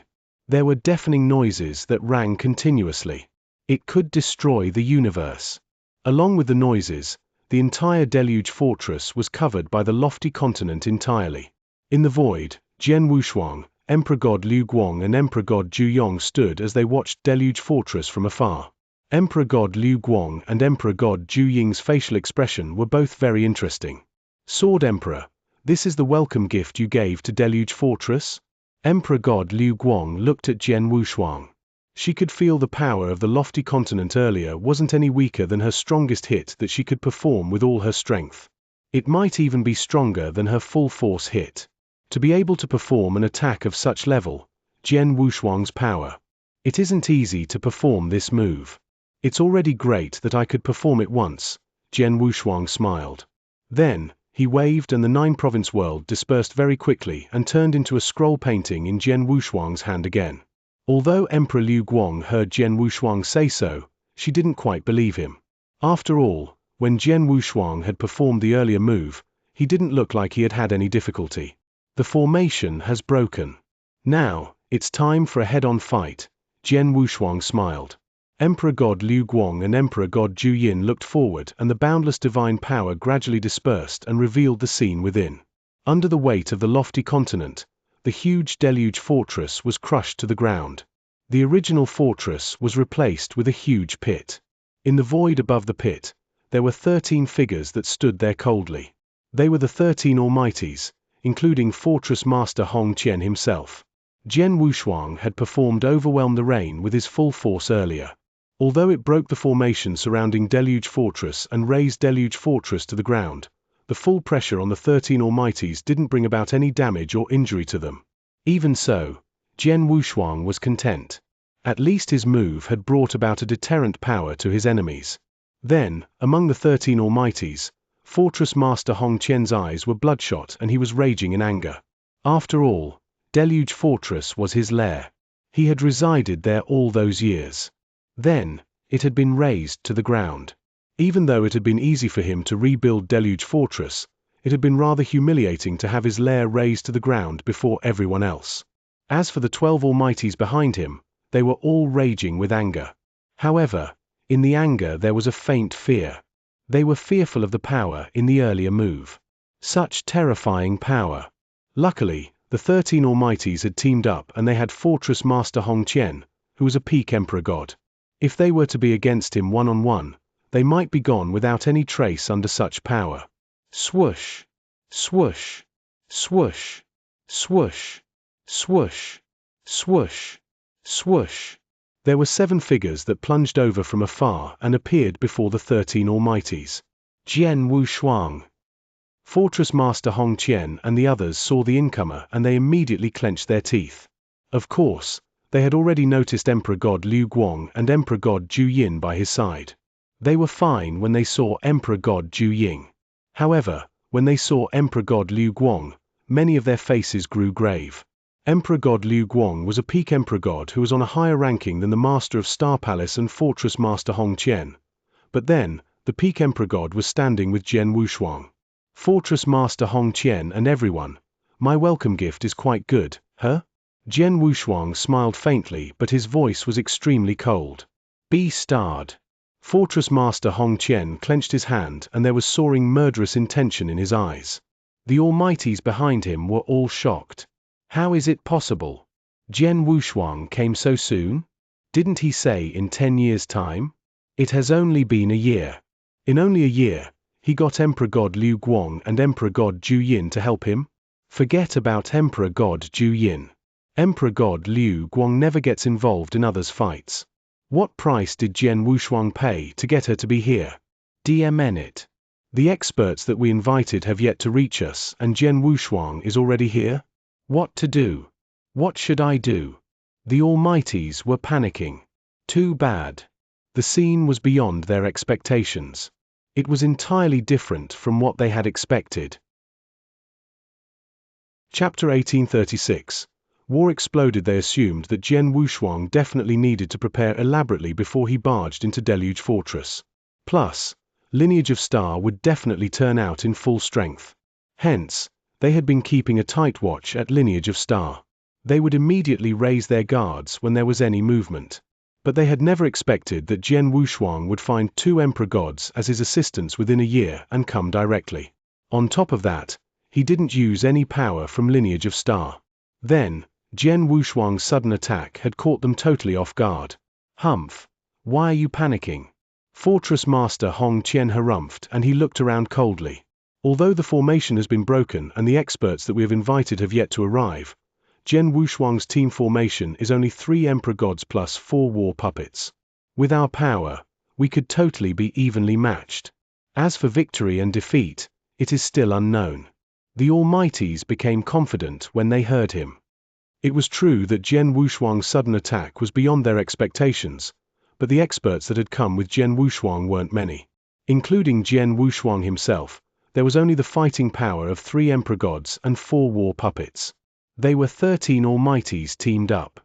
There were deafening noises that rang continuously. It could destroy the universe. Along with the noises, the entire Deluge Fortress was covered by the lofty continent entirely. In the void, Jian Wushuang, Emperor God Liu Guang and Emperor God Zhu Yong stood as they watched Deluge Fortress from afar. Emperor God Liu Guang and Emperor God Zhu Ying's facial expression were both very interesting. Sword Emperor, this is the welcome gift you gave to Deluge Fortress? Emperor God Liu Guang looked at Jian Wushuang. She could feel the power of the lofty continent earlier wasn't any weaker than her strongest hit that she could perform with all her strength. It might even be stronger than her full force hit. To be able to perform an attack of such level, Jian Wushuang's power. It isn't easy to perform this move. It's already great that I could perform it once, Jian Wushuang smiled. Then, he waved and the 9-province world dispersed very quickly and turned into a scroll painting in Jian Wushuang's hand again. Although Emperor Liu Guang heard Jian Wushuang say so, she didn't quite believe him. After all, when Jian Wushuang had performed the earlier move, he didn't look like he had had any difficulty. The formation has broken. Now, it's time for a head-on fight, Jian Wushuang smiled. Emperor God Liu Guang and Emperor God Zhu Yin looked forward and the boundless divine power gradually dispersed and revealed the scene within. Under the weight of the lofty continent, the huge Deluge Fortress was crushed to the ground. The original fortress was replaced with a huge pit. In the void above the pit, there were 13 figures that stood there coldly. They were the 13 Almighties, including Fortress Master Hong Qian himself. Jian Wushuang had performed Overwhelm the Rain with his full force earlier. Although it broke the formation surrounding Deluge Fortress and razed Deluge Fortress to the ground, the full pressure on the 13 Almighties didn't bring about any damage or injury to them. Even so, Jian Wushuang was content. At least his move had brought about a deterrent power to his enemies. Then, among the 13 Almighties, Fortress Master Hong Qian's eyes were bloodshot and he was raging in anger. After all, Deluge Fortress was his lair. He had resided there all those years. Then, it had been razed to the ground. Even though it had been easy for him to rebuild Deluge Fortress, it had been rather humiliating to have his lair razed to the ground before everyone else. As for the 12 Almighties behind him, they were all raging with anger. However, in the anger there was a faint fear. They were fearful of the power in the earlier move. Such terrifying power. Luckily, the 13 Almighties had teamed up and they had Fortress Master Hong Qian, who was a peak Emperor God. If they were to be against him one-on-one, they might be gone without any trace under such power. Swoosh! Swoosh! Swoosh! Swoosh! Swoosh! Swoosh! Swoosh! There were 7 figures that plunged over from afar and appeared before the 13 Almighties. Jian Wushuang. Fortress Master Hong Qian and the others saw the incomer and they immediately clenched their teeth. Of course, they had already noticed Emperor God Liu Guang and Emperor God Zhu Yin by his side. They were fine when they saw Emperor God Zhu Ying. However, when they saw Emperor God Liu Guang, many of their faces grew grave. Emperor God Liu Guang was a peak Emperor God who was on a higher ranking than the Master of Star Palace and Fortress Master Hong Qian. But then, the peak Emperor God was standing with Jian Wushuang. Fortress Master Hong Qian and everyone, my welcome gift is quite good, huh? Jian Wushuang smiled faintly but his voice was extremely cold. Be starred. Fortress Master Hong Qian clenched his hand and there was soaring murderous intention in his eyes. The Almighties behind him were all shocked. How is it possible? Jian Wushuang came so soon? Didn't he say in 10 years' time? It has only been a year. In only a year, he got Emperor God Liu Guang and Emperor God Zhu Yin to help him? Forget about Emperor God Zhu Yin. Emperor God Liu Guang never gets involved in others' fights. What price did Jian Wushuang pay to get her to be here? DMN it. The experts that we invited have yet to reach us and Jian Wushuang is already here? What to do? What should I do? The Almighties were panicking. Too bad. The scene was beyond their expectations. It was entirely different from what they had expected. Chapter 1836. War exploded. They assumed that Jian Wushuang definitely needed to prepare elaborately before he barged into Deluge Fortress. Plus, Lineage of Star would definitely turn out in full strength. Hence, they had been keeping a tight watch at Lineage of Star. They would immediately raise their guards when there was any movement. But they had never expected that Jian Wushuang would find 2 Emperor Gods as his assistants within a year and come directly. On top of that, he didn't use any power from Lineage of Star. Then, Jian Wushuang's sudden attack had caught them totally off guard. Humph! Why are you panicking? Fortress Master Hong Qian harumphed and he looked around coldly. Although the formation has been broken and the experts that we have invited have yet to arrive, Jian Wushuang's team formation is only 3 Emperor Gods plus 4 war puppets. With our power, we could totally be evenly matched. As for victory and defeat, it is still unknown. The Almighties became confident when they heard him. It was true that Jian Wushuang's sudden attack was beyond their expectations, but the experts that had come with Jian Wushuang weren't many. Including Jian Wushuang himself, there was only the fighting power of 3 Emperor Gods and 4 war puppets. They were 13 Almighties teamed up.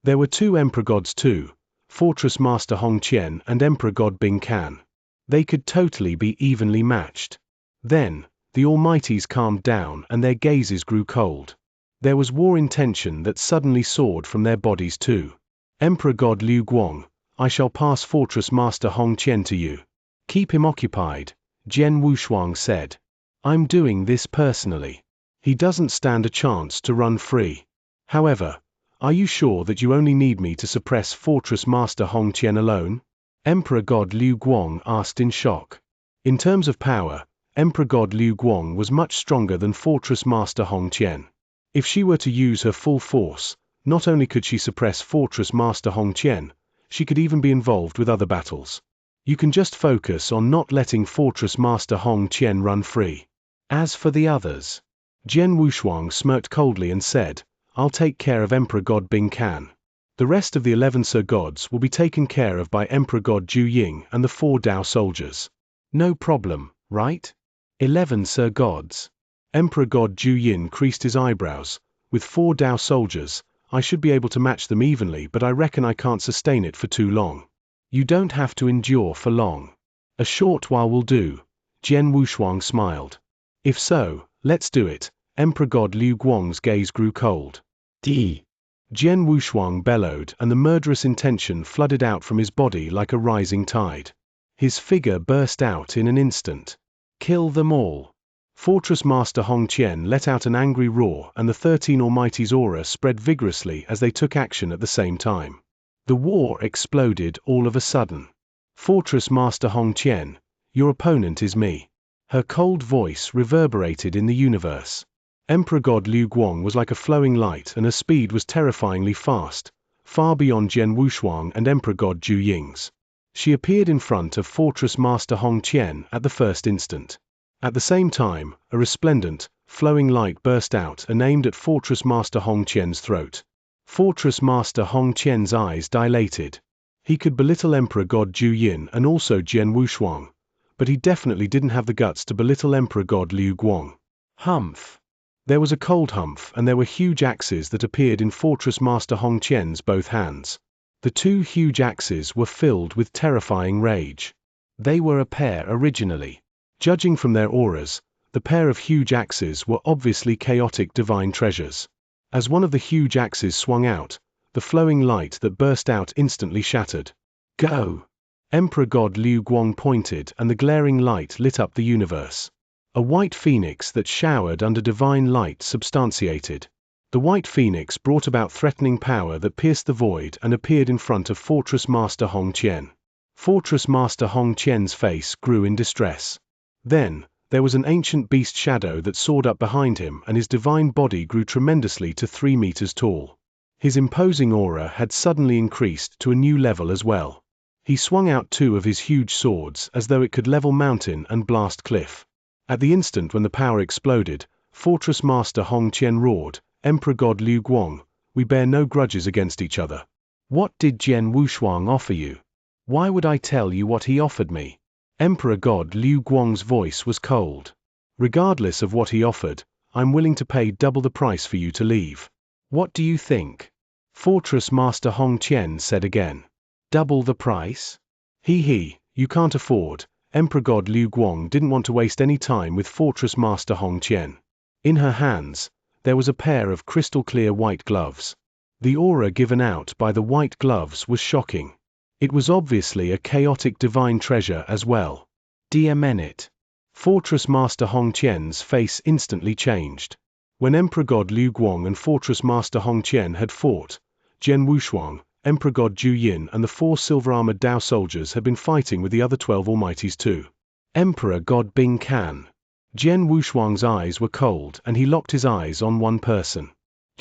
There were 2 Emperor Gods too, Fortress Master Hong Qian and Emperor God Bing Can. They could totally be evenly matched. Then, the Almighties calmed down and their gazes grew cold. There was war intention that suddenly soared from their bodies too. Emperor God Liu Guang, I shall pass Fortress Master Hong Qian to you. Keep him occupied, Jian Wushuang said. I'm doing this personally. He doesn't stand a chance to run free. However, are you sure that you only need me to suppress Fortress Master Hong Qian alone? Emperor God Liu Guang asked in shock. In terms of power, Emperor God Liu Guang was much stronger than Fortress Master Hong Qian. If she were to use her full force, not only could she suppress Fortress Master Hong Qian, she could even be involved with other battles. You can just focus on not letting Fortress Master Hong Qian run free. As for the others, Jian Wushuang smirked coldly and said, I'll take care of Emperor God Bing Can. The rest of the 11 Sir Gods will be taken care of by Emperor God Zhu Ying and the 4 Dao soldiers. No problem, right? 11 Sir Gods. Emperor God Zhu Yin creased his eyebrows. With 4 Dao soldiers, I should be able to match them evenly, but I reckon I can't sustain it for too long. You don't have to endure for long. A short while will do. Jian Wushuang smiled. If so, let's do it. Emperor God Liu Guang's gaze grew cold. D. Jian Wushuang bellowed, and the murderous intention flooded out from his body like a rising tide. His figure burst out in an instant. Kill them all. Fortress Master Hong Qian let out an angry roar, and the 13 Almighty's aura spread vigorously as they took action at the same time. The war exploded all of a sudden. Fortress Master Hong Qian, your opponent is me. Her cold voice reverberated in the universe. Emperor God Liu Guang was like a flowing light, and her speed was terrifyingly fast, far beyond Jian Wushuang and Emperor God Zhu Ying's. She appeared in front of Fortress Master Hong Qian at the first instant. At the same time, a resplendent, flowing light burst out and aimed at Fortress Master Hong Qian's throat. Fortress Master Hong Qian's eyes dilated. He could belittle Emperor God Zhu Yin and also Jian Wushuang, but he definitely didn't have the guts to belittle Emperor God Liu Guang. Humph! There was a cold humph, and there were huge axes that appeared in Fortress Master Hong Qian's both hands. The 2 huge axes were filled with terrifying rage. They were a pair originally. Judging from their auras, the pair of huge axes were obviously chaotic divine treasures. As one of the huge axes swung out, the flowing light that burst out instantly shattered. Go! Emperor God Liu Guang pointed, and the glaring light lit up the universe. A white phoenix that showered under divine light substantiated. The white phoenix brought about threatening power that pierced the void and appeared in front of Fortress Master Hong Qian. Fortress Master Hong Qian's face grew in distress. Then, there was an ancient beast shadow that soared up behind him, and his divine body grew tremendously to 3 meters tall. His imposing aura had suddenly increased to a new level as well. He swung out 2 of his huge swords as though it could level mountain and blast cliff. At the instant when the power exploded, Fortress Master Hong Qian roared, Emperor God Liu Guang, we bear no grudges against each other. What did Jian Wushuang offer you? Why would I tell you what he offered me? Emperor God Liu Guang's voice was cold. Regardless of what he offered, I'm willing to pay double the price for you to leave. What do you think? Fortress Master Hong Qian said again. Double the price? You can't afford. Emperor God Liu Guang didn't want to waste any time with Fortress Master Hong Qian. In her hands, there was a pair of crystal-clear white gloves. The aura given out by the white gloves was shocking. It was obviously a chaotic divine treasure as well. Dear Menet. Fortress Master Hong Qian's face instantly changed. When Emperor God Liu Guang and Fortress Master Hong Qian had fought, Jian Wushuang, Emperor God Zhu Yin and the 4 silver-armored Dao soldiers had been fighting with the other 12 Almighties too. Emperor God Bing Can. Jian Wushuang's eyes were cold, and he locked his eyes on one person.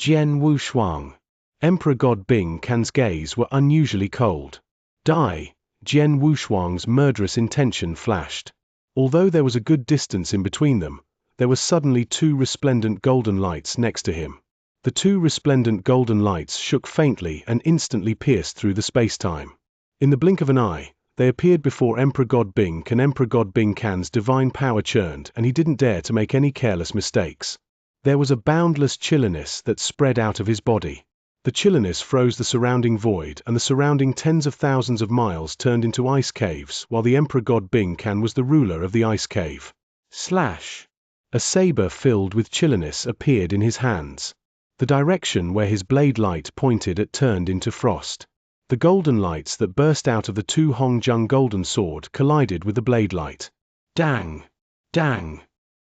Jian Wushuang. Emperor God Bing Can's gaze were unusually cold. Die! Jian Wushuang's murderous intention flashed. Although there was a good distance in between them, there were suddenly 2 resplendent golden lights next to him. The 2 resplendent golden lights shook faintly and instantly pierced through the space-time. In the blink of an eye, they appeared before Emperor God Bing Can. Emperor God Bing Can's divine power churned, and he didn't dare to make any careless mistakes. There was a boundless chilliness that spread out of his body. The chilliness froze the surrounding void, and the surrounding tens of thousands of miles turned into ice caves, while the Emperor God Bing Can was the ruler of the ice cave. Slash! A saber filled with chilliness appeared in his hands. The direction where his blade light pointed at turned into frost. The golden lights that burst out of the 2 Hongjung golden sword collided with the blade light. Dang! Dang!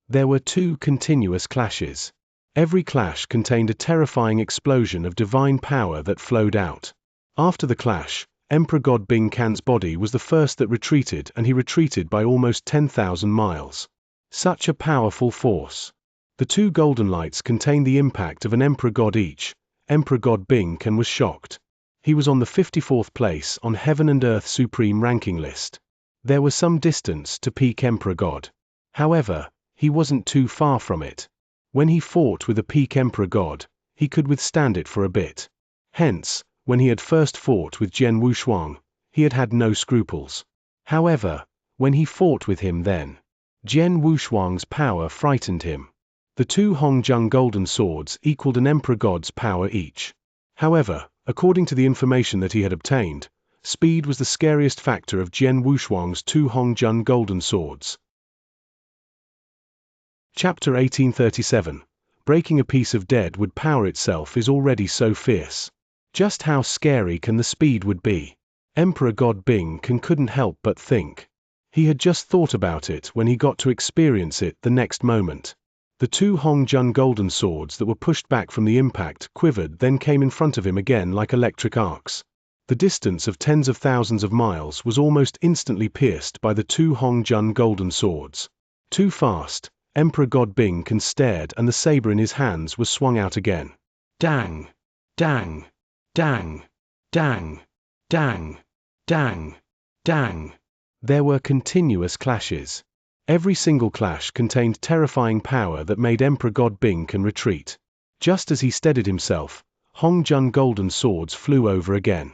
There were 2 continuous clashes. Every clash contained a terrifying explosion of divine power that flowed out. After the clash, Emperor God Bing Can's body was the first that retreated, and he retreated by almost 10,000 miles. Such a powerful force. The two golden lights contained the impact of an Emperor God each. Emperor God Bing Can was shocked. He was on the 54th place on Heaven and Earth Supreme ranking list. There was some distance to peak Emperor God. However, he wasn't too far from it. When he fought with a peak Emperor God, he could withstand it for a bit. Hence, when he had first fought with Jian Wushuang, he had had no scruples. However, when he fought with him then, Jian Wushuang's power frightened him. The two Hongjung golden swords equaled an Emperor God's power each. However, according to the information that he had obtained, speed was the scariest factor of Jian Wushuang's two Hongjung golden swords. Chapter 1837. Breaking a piece of dead wood power itself is already so fierce. Just how scary can the speed would be? Emperor God Bing Can couldn't help but think. He had just thought about it when he got to experience it the next moment. The two Hongjun golden swords that were pushed back from the impact quivered, then came in front of him again like electric arcs. The distance of tens of thousands of miles was almost instantly pierced by the two Hongjun golden swords. Too fast, Emperor God Bing Can stared, and the saber in his hands was swung out again. Dang! Dang! Dang! Dang! Dang! Dang! Dang! There were continuous clashes. Every single clash contained terrifying power that made Emperor God Bing Can retreat. Just as he steadied himself, Hongjun golden swords flew over again.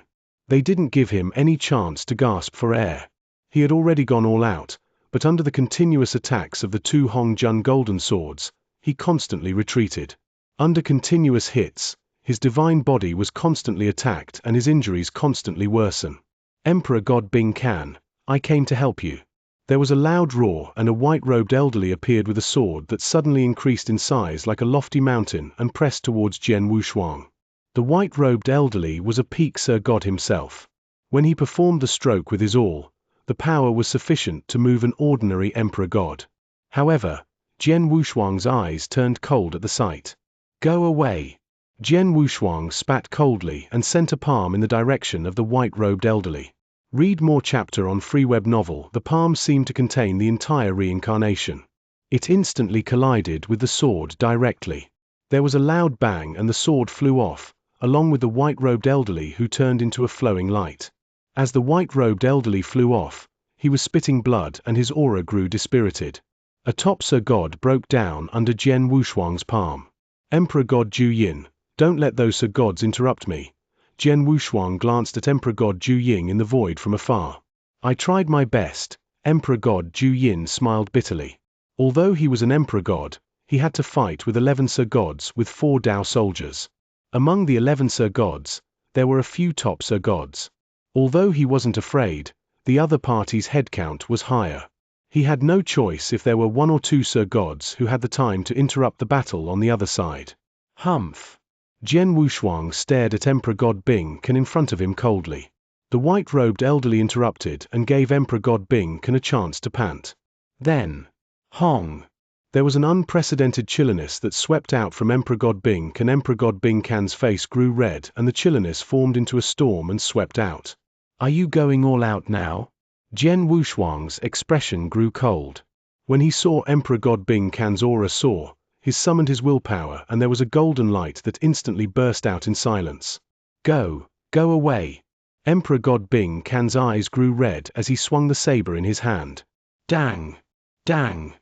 They didn't give him any chance to gasp for air. He had already gone all out, but under the continuous attacks of the two Hongjun golden swords, he constantly retreated. Under continuous hits, his divine body was constantly attacked and his injuries constantly worsen. Emperor God Bing Can, I came to help you. There was a loud roar, and a white-robed elderly appeared with a sword that suddenly increased in size like a lofty mountain and pressed towards Jian Wushuang. The white-robed elderly was a peak Sir God himself. When he performed the stroke with his awl, the power was sufficient to move an ordinary Emperor God. However, Jian Wushuang's eyes turned cold at the sight. Go away! Jian Wushuang spat coldly and sent a palm in the direction of the white-robed elderly. Read more chapter on free web novel. The palm seemed to contain the entire reincarnation. It instantly collided with the sword directly. There was a loud bang and the sword flew off, along with the white-robed elderly, who turned into a flowing light. As the white-robed elderly flew off, he was spitting blood and his aura grew dispirited. A top Sir God broke down under Jian Wushuang's palm. Emperor God Ju Yin, don't let those Sir Gods interrupt me. Jian Wushuang glanced at Emperor God Ju Ying in the void from afar. I tried my best. Emperor God Ju Yin smiled bitterly. Although he was an Emperor God, he had to fight with 11 Sir Gods with 4 Dao soldiers. Among the 11 Sir Gods, there were a few top Sir Gods. Although he wasn't afraid, the other party's headcount was higher. He had no choice if there were 1 or 2 Sir Gods who had the time to interrupt the battle on the other side. Humph! Jian Wushuang stared at Emperor God Bing Can in front of him coldly. The white-robed elderly interrupted and gave Emperor God Bing Can a chance to pant. Then, Hong! There was an unprecedented chilliness that swept out from Emperor God Bing Can. Emperor God Bing Can's face grew red and the chilliness formed into a storm and swept out. Are you going all out now? Jian Wushuang's expression grew cold. When he saw Emperor God Bing Can's aura soar, he summoned his willpower and there was a golden light that instantly burst out in silence. Go away! Emperor God Bing Can's eyes grew red as he swung the saber in his hand. Dang! Dang!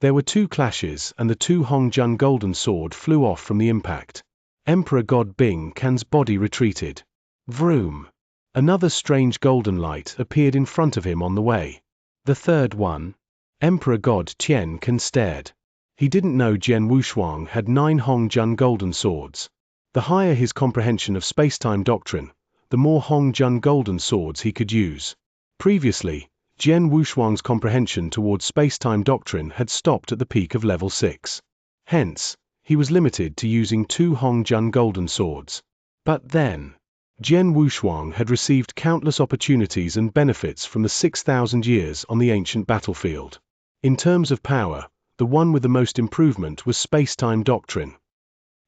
There were 2 clashes and the 2 Hongjun golden sword flew off from the impact. Emperor God Bing Can's body retreated. Vroom! Another strange golden light appeared in front of him on the way. The third one. Emperor God Tian Can stared. He didn't know Jian Wushuang had 9 Hongjun golden swords. The higher his comprehension of space-time doctrine, the more Hongjun golden swords he could use. Previously, Jian Wushuang's comprehension towards space-time doctrine had stopped at the peak of level 6. Hence, he was limited to using 2 Hongjun golden swords. But then, Jian Wushuang had received countless opportunities and benefits from the 6,000 years on the ancient battlefield. In terms of power, the one with the most improvement was space-time doctrine.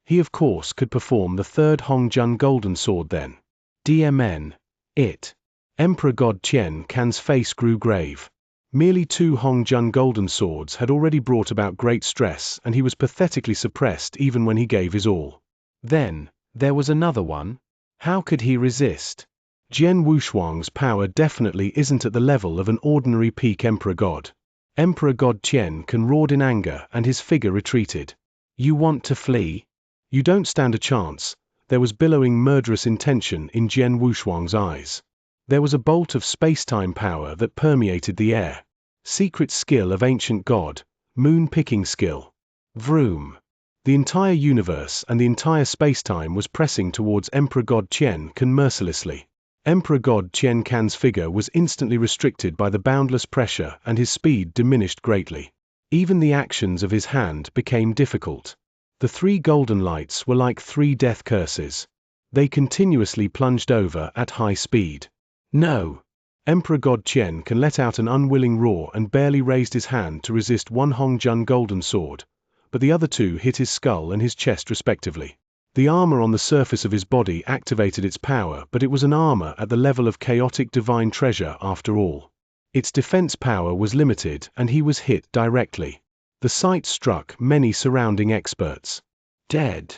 He of course could perform the 3rd Hongjun golden sword then. DMN. It. Emperor God Qian Can's face grew grave. Merely 2 Hongjun golden swords had already brought about great stress, and he was pathetically suppressed even when he gave his all. Then, there was another one? How could he resist? Jian Wushuang's power definitely isn't at the level of an ordinary peak Emperor God. Emperor God Qian Can roared in anger and his figure retreated. You want to flee? You don't stand a chance. There was billowing murderous intention in Jian Wushuang's eyes. There was a bolt of space-time power that permeated the air. Secret skill of ancient god, moon-picking skill. Vroom. The entire universe and the entire space-time was pressing towards Emperor God Qian Can mercilessly. Emperor God Qian Can's figure was instantly restricted by the boundless pressure and his speed diminished greatly. Even the actions of his hand became difficult. The 3 golden lights were like 3 death curses. They continuously plunged over at high speed. No! Emperor God Qian Can let out an unwilling roar and barely raised his hand to resist 1 Hongjun golden sword, but the other 2 hit his skull and his chest respectively. The armor on the surface of his body activated its power, but it was an armor at the level of chaotic divine treasure after all. Its defense power was limited and he was hit directly. The sight struck many surrounding experts. Dead.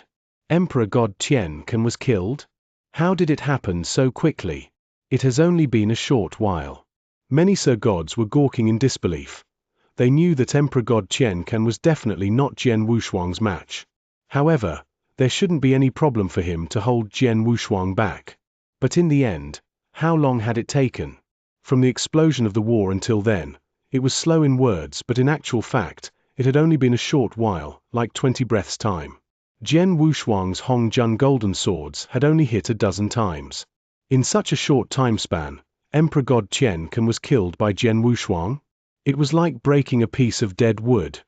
Emperor God Qian Can was killed? How did it happen so quickly? It has only been a short while. Many Sir Gods were gawking in disbelief. They knew that Emperor God Qian Can was definitely not Jian Wushuang's match. However, there shouldn't be any problem for him to hold Jian Wushuang back. But in the end, how long had it taken? From the explosion of the war until then, it was slow in words, but in actual fact, it had only been a short while, like 20 breaths' time. Jian Wushuang's Hongjun golden swords had only hit a dozen times. In such a short time span, Emperor God Qian Can was killed by Jian Wushuang? It was like breaking a piece of dead wood.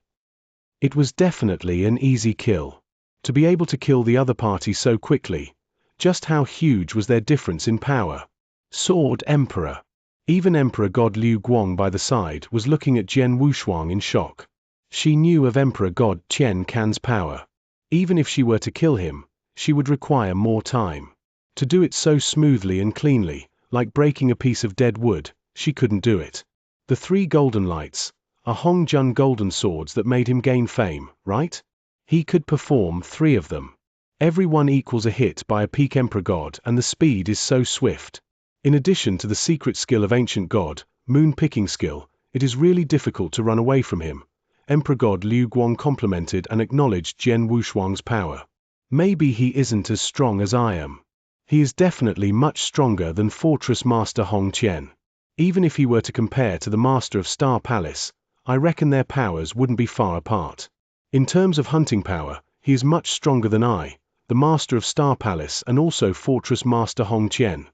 It was definitely an easy kill. To be able to kill the other party so quickly, just how huge was their difference in power? Sword Emperor. Even Emperor God Liu Guang by the side was looking at Jian Wushuang in shock. She knew of Emperor God Qian Can's power. Even if she were to kill him, she would require more time. To do it so smoothly and cleanly, like breaking a piece of dead wood, she couldn't do it. The 3 golden lights are Hongjun golden swords that made him gain fame, right? He could perform 3 of them. Every one equals a hit by a peak Emperor God, and the speed is so swift. In addition to the secret skill of ancient god, moon-picking skill, it is really difficult to run away from him. Emperor God Liu Guang complimented and acknowledged Jian Wushuang's power. Maybe he isn't as strong as I am. He is definitely much stronger than Fortress Master Hong Qian. Even if he were to compare to the Master of Star Palace, I reckon their powers wouldn't be far apart. In terms of hunting power, he is much stronger than I, the Master of Star Palace and also Fortress Master Hong Qian.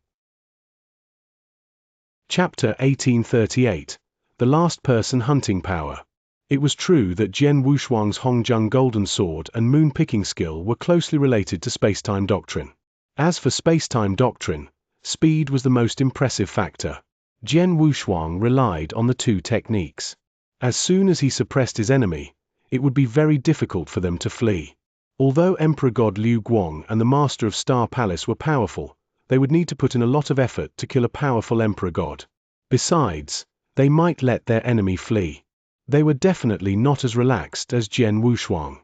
Chapter 1838. The Last Person Hunting Power. It was true that Jian Wushuang's Hongjun golden sword and moon-picking skill were closely related to space-time doctrine. As for space-time doctrine, speed was the most impressive factor. Jian Wushuang relied on the 2 techniques. As soon as he suppressed his enemy, it would be very difficult for them to flee. Although Emperor God Liu Guang and the Master of Star Palace were powerful, they would need to put in a lot of effort to kill a powerful Emperor God. Besides, they might let their enemy flee. They were definitely not as relaxed as Jian Wushuang.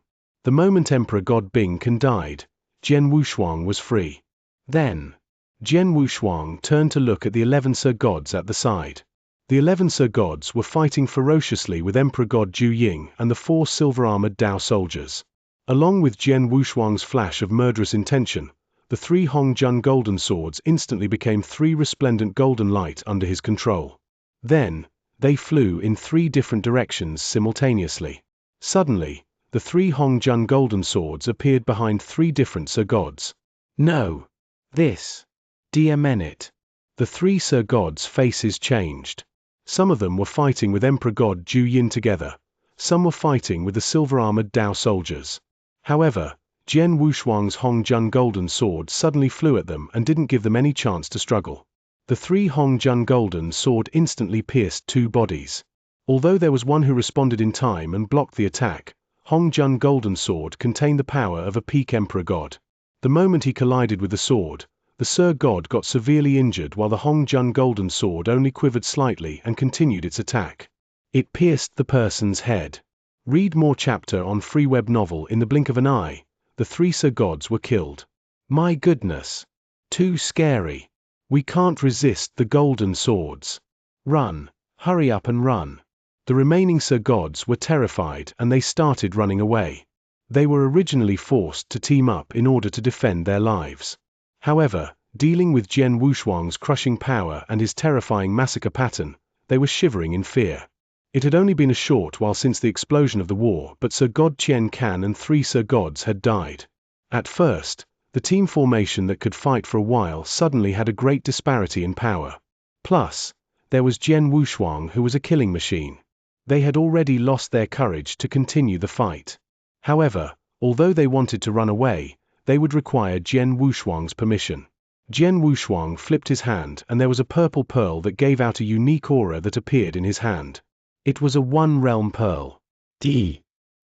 The moment Emperor God Bing Can died, Jian Wushuang was free. Then, Jian Wushuang turned to look at the 11 Sir Gods at the side. The 11 Sir Gods were fighting ferociously with Emperor God Zhu Ying and the 4 silver-armored Dao soldiers. Along with Jian Wushuang's flash of murderous intention, the 3 Hongjun golden swords instantly became 3 resplendent golden light under his control. Then, they flew in 3 different directions simultaneously. Suddenly, the 3 Hongjun golden swords appeared behind 3 different Sir Gods. No! This! Dear Menet! The 3 Sir Gods' faces changed. Some of them were fighting with Emperor God Zhu Yin together. Some were fighting with the silver-armored Dao soldiers. However, Jian Wushuang's Hongjun golden sword suddenly flew at them and didn't give them any chance to struggle. The 3 Hongjun golden sword instantly pierced 2 bodies. Although there was one who responded in time and blocked the attack, Hongjun golden sword contained the power of a peak Emperor God. The moment he collided with the sword, the Sir God got severely injured while the Hongjun Golden Sword only quivered slightly and continued its attack. It pierced the person's head. Read more chapter on free web novel in the blink of an eye. The 3 Sir Gods were killed. My goodness. Too scary. We can't resist the golden swords. Run. Hurry up and run. The remaining Sir Gods were terrified and they started running away. They were originally forced to team up in order to defend their lives. However, dealing with Jian Wushuang's crushing power and his terrifying massacre pattern, they were shivering in fear. It had only been a short while since the explosion of the war, but Sir God Qian Can and 3 Sir Gods had died. At first, the team formation that could fight for a while suddenly had a great disparity in power. Plus, there was Jian Wushuang who was a killing machine. They had already lost their courage to continue the fight. However, although they wanted to run away, they would require Jian Wushuang's permission. Jian Wushuang flipped his hand and there was a purple pearl that gave out a unique aura that appeared in his hand. It was a one-realm pearl. Jian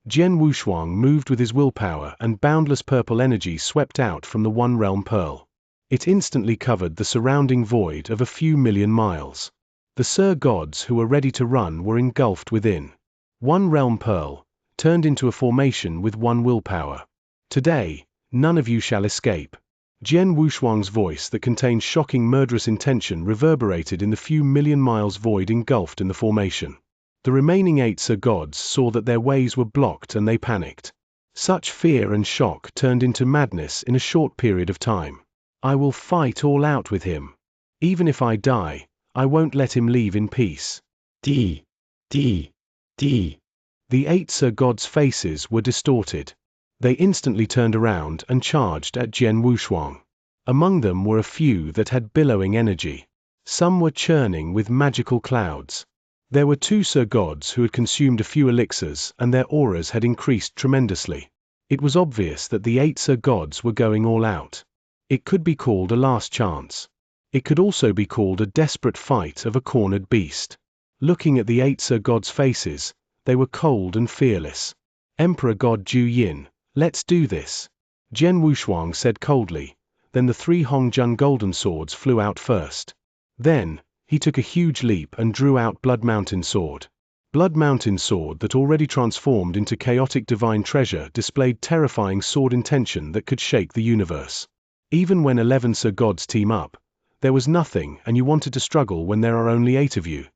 Wushuang moved with his willpower and boundless purple energy swept out from the one-realm pearl. It instantly covered the surrounding void of a few million miles. The Sir Gods who were ready to run were engulfed within. One-realm pearl turned into a formation with one willpower. Today, none of you shall escape. Jian Wushuang's voice that contained shocking murderous intention reverberated in the few million miles void engulfed in the formation. The remaining 8 Sir Gods saw that their ways were blocked and they panicked. Such fear and shock turned into madness in a short period of time. I will fight all out with him. Even if I die, I won't let him leave in peace. The 8 Sir Gods' faces were distorted. They instantly turned around and charged at Jian Wushuang. Among them were a few that had billowing energy. Some were churning with magical clouds. There were 2 Sir Gods who had consumed a few elixirs and their auras had increased tremendously. It was obvious that the 8 Sir Gods were going all out. It could be called a last chance. It could also be called a desperate fight of a cornered beast. Looking at the 8 Sir Gods' faces, they were cold and fearless. Emperor God Ju Yin, let's do this. Jian Wushuang said coldly. Then the 3 Hongjun Golden Swords flew out first. Then, he took a huge leap and drew out Blood Mountain Sword. Blood Mountain Sword that already transformed into chaotic divine treasure displayed terrifying sword intention that could shake the universe. Even when 11 Sir Gods team up, there was nothing and you wanted to struggle when there are only 8 of you.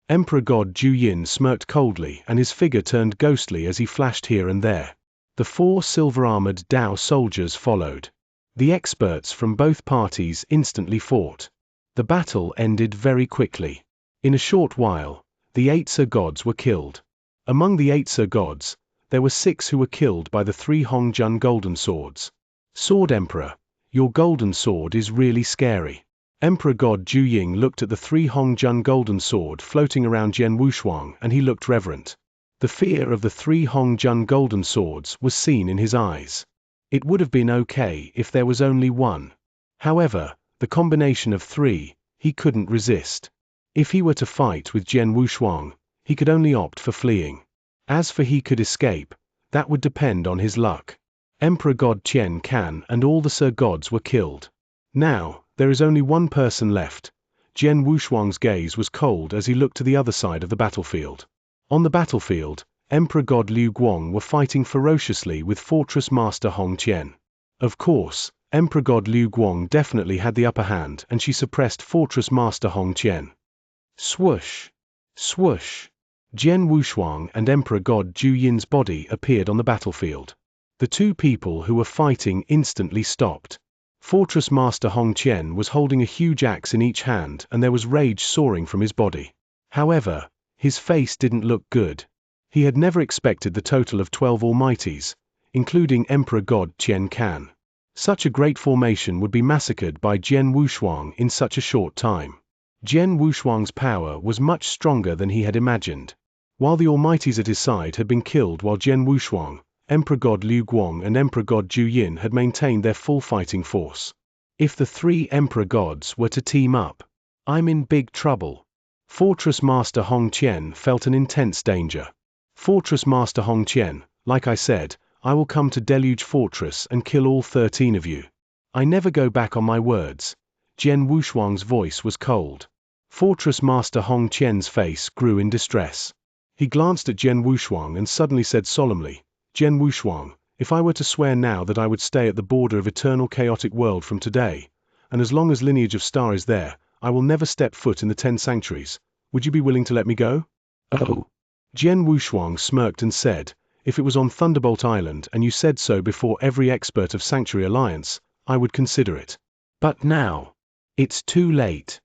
Emperor God Ju Yin smirked coldly and his figure turned ghostly as he flashed here and there. The 4 silver-armored Dao soldiers followed. The experts from both parties instantly fought. The battle ended very quickly. In a short while, the 8 Sir Gods were killed. Among the 8 Sir Gods, there were 6 who were killed by the 3 Hongjun Golden Swords. Sword Emperor, your golden sword is really scary. Emperor God Ju Ying looked at the 3 Hongjun Golden Sword floating around Jian Wushuang and he looked reverent. The fear of the 3 Hongjun Golden Swords was seen in his eyes. It would have been okay if there was only one. However, the combination of 3, he couldn't resist. If he were to fight with Jian Wushuang, he could only opt for fleeing. As for he could escape, that would depend on his luck. Emperor God Qian Can and all the Sir Gods were killed. Now, there is only one person left. Jian Wushuang's gaze was cold as he looked to the other side of the battlefield. On the battlefield, Emperor God Liu Guang were fighting ferociously with Fortress Master Hong Qian. Of course, Emperor God Liu Guang definitely had the upper hand and she suppressed Fortress Master Hong Qian. Swoosh! Swoosh! Jian Wushuang and Emperor God Ju Yin's body appeared on the battlefield. The 2 people who were fighting instantly stopped. Fortress Master Hong Qian was holding a huge axe in each hand and there was rage soaring from his body. However, his face didn't look good. He had never expected the total of 12 Almighties, including Emperor God Qian Can. Such a great formation would be massacred by Jian Wushuang in such a short time. Jian Wushuang's power was much stronger than he had imagined. While the Almighties at his side had been killed while Jian Wushuang, Emperor God Liu Guang and Emperor God Ju Yin had maintained their full fighting force. If the 3 Emperor Gods were to team up, I'm in big trouble. Fortress Master Hong Qian felt an intense danger. Fortress Master Hong Qian, like I said, I will come to Deluge Fortress and kill all 13 of you. I never go back on my words. Jian Wushuang's voice was cold. Fortress Master Hong Qian's face grew in distress. He glanced at Jian Wushuang and suddenly said solemnly, Jian Wushuang, if I were to swear now that I would stay at the border of eternal chaotic world from today, and as long as lineage of star is there, I will never step foot in the 10 sanctuaries, would you be willing to let me go? Oh. Jian Wushuang smirked and said, if it was on Thunderbolt Island and you said so before every expert of Sanctuary Alliance, I would consider it. But now, it's too late.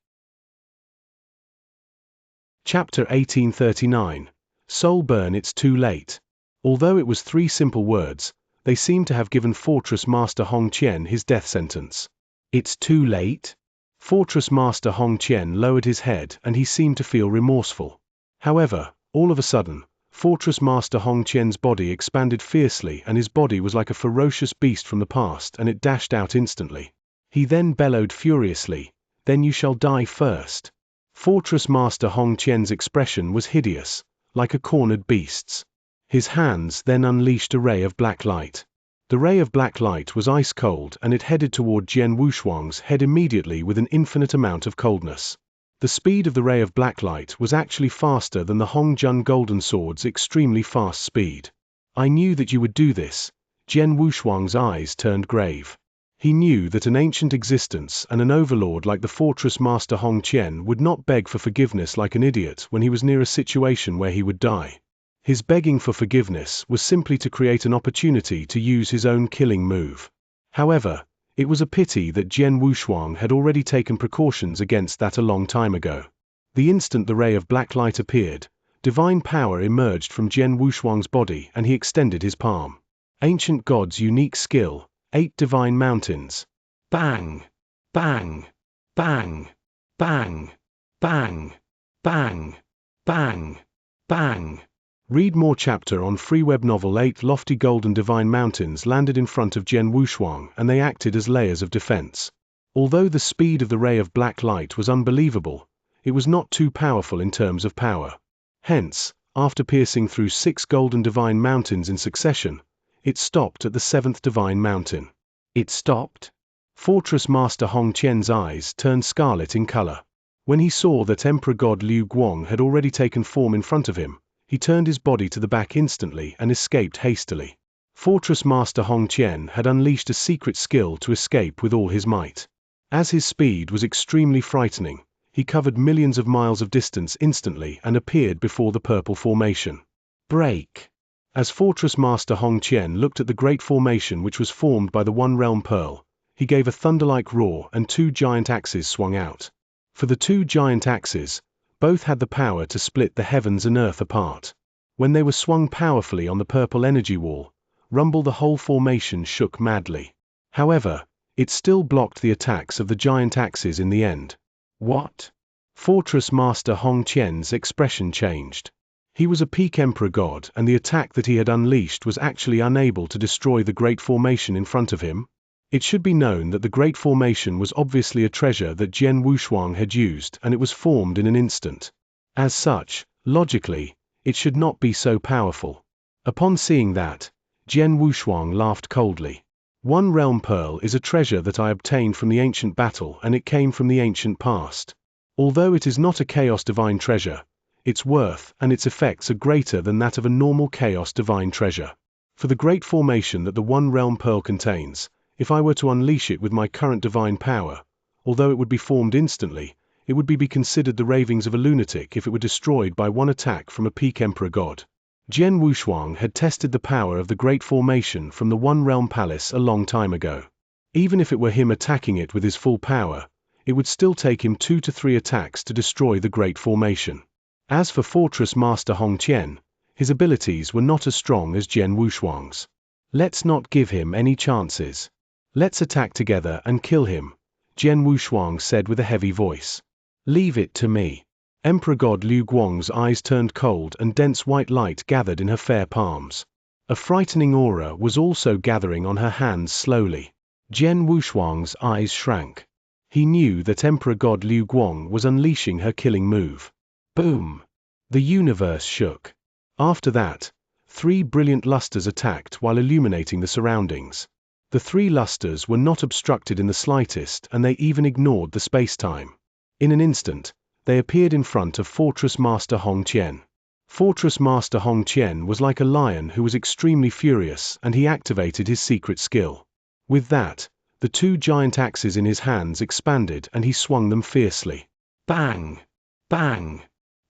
Chapter 1839. Soul Burn. It's too late. Although it was 3 simple words, they seemed to have given Fortress Master Hong Qian his death sentence. It's too late? Fortress Master Hong Qian lowered his head and he seemed to feel remorseful. However, all of a sudden, Fortress Master Hong Qian's body expanded fiercely and his body was like a ferocious beast from the past and it dashed out instantly. He then bellowed furiously, then you shall die first. Fortress Master Hong Qian's expression was hideous, like a cornered beast's. His hands then unleashed a ray of black light. The ray of black light was ice cold and it headed toward Jian Wushuang's head immediately with an infinite amount of coldness. The speed of the ray of black light was actually faster than the Hong Jun Golden Sword's extremely fast speed. I knew that you would do this. Jian Wushuang's eyes turned grave. He knew that an ancient existence and an overlord like the Fortress Master Hong Qian would not beg for forgiveness like an idiot when he was near a situation where he would die. His begging for forgiveness was simply to create an opportunity to use his own killing move. However, it was a pity that Jian Wushuang had already taken precautions against that a long time ago. The instant the ray of black light appeared, divine power emerged from Jian Wushuang's body and he extended his palm. Ancient God's unique skill, 8 divine mountains. Bang! Bang! Bang! Bang! Bang! Bang! Bang! Bang! Read more. Chapter on free web novel. 8 lofty golden divine mountains landed in front of Jian Wushuang and they acted as layers of defense. Although the speed of the ray of black light was unbelievable, it was not too powerful in terms of power. Hence, after piercing through 6 golden divine mountains in succession, it stopped at the 7th divine mountain. It stopped? Fortress Master Hong Qian's eyes turned scarlet in color. When he saw that Emperor God Liu Guang had already taken form in front of him, he turned his body to the back instantly and escaped hastily. Fortress Master Hong Qian had unleashed a secret skill to escape with all his might. As his speed was extremely frightening, he covered millions of miles of distance instantly and appeared before the purple formation. Break! As Fortress Master Hong Qian looked at the great formation which was formed by the One Realm Pearl, he gave a thunder-like roar and 2 giant axes swung out. For the 2 giant axes, both had the power to split the heavens and earth apart. When they were swung powerfully on the purple energy wall, rumble the whole formation shook madly. However, it still blocked the attacks of the giant axes in the end. What? Fortress Master Hong Qian's expression changed. He was a peak emperor god and the attack that he had unleashed was actually unable to destroy the great formation in front of him. It should be known that the Great Formation was obviously a treasure that Jian Wushuang had used and it was formed in an instant. As such, logically, it should not be so powerful. Upon seeing that, Jian Wushuang laughed coldly. One Realm Pearl is a treasure that I obtained from the ancient battle and it came from the ancient past. Although it is not a Chaos Divine treasure, its worth and its effects are greater than that of a normal Chaos Divine treasure. For the Great Formation that the One Realm Pearl contains, if I were to unleash it with my current divine power, although it would be formed instantly, it would be considered the ravings of a lunatic if it were destroyed by one attack from a peak emperor god. Jian Wushuang had tested the power of the Great Formation from the One Realm Palace a long time ago. Even if it were him attacking it with his full power, it would still take him 2 to 3 attacks to destroy the Great Formation. As for Fortress Master Hong Qian, his abilities were not as strong as Jian Wushuang's. Let's not give him any chances. Let's attack together and kill him, Jian Wushuang said with a heavy voice. Leave it to me. Emperor God Liu Guang's eyes turned cold and dense white light gathered in her fair palms. A frightening aura was also gathering on her hands slowly. Jian Wushuang's eyes shrank. He knew that Emperor God Liu Guang was unleashing her killing move. Boom! The universe shook. After that, 3 brilliant lusters attacked while illuminating the surroundings. The three lusters were not obstructed in the slightest, and they even ignored the space-time. In an instant, they appeared in front of Fortress Master Hong Qian. Fortress Master Hong Qian was like a lion who was extremely furious, and he activated his secret skill. With that, the two giant axes in his hands expanded and he swung them fiercely. Bang! Bang!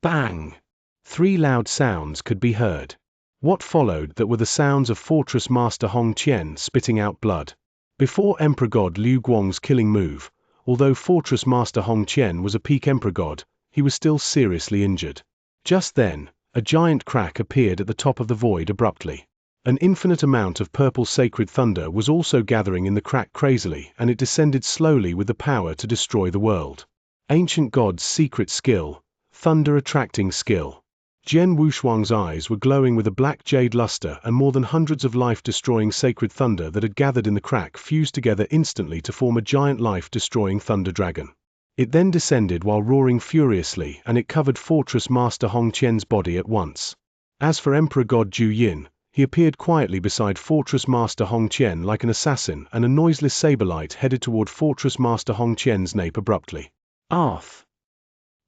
Bang! Three loud sounds could be heard. What followed that were the sounds of Fortress Master Hong Qian spitting out blood. Before Emperor God Liu Guang's killing move, although Fortress Master Hong Qian was a peak Emperor God, he was still seriously injured. Just then, a giant crack appeared at the top of the void abruptly. An infinite amount of purple sacred thunder was also gathering in the crack crazily, and it descended slowly with the power to destroy the world. Ancient God's secret skill, thunder attracting skill. Jian Wushuang's eyes were glowing with a black jade luster, and more than hundreds of life-destroying sacred thunder that had gathered in the crack fused together instantly to form a giant life-destroying thunder dragon. It then descended while roaring furiously, and it covered Fortress Master Hong Qian's body at once. As for Emperor God Zhu Yin, he appeared quietly beside Fortress Master Hong Qian like an assassin, and a noiseless saber light headed toward Fortress Master Hong Qian's nape abruptly. "Arth!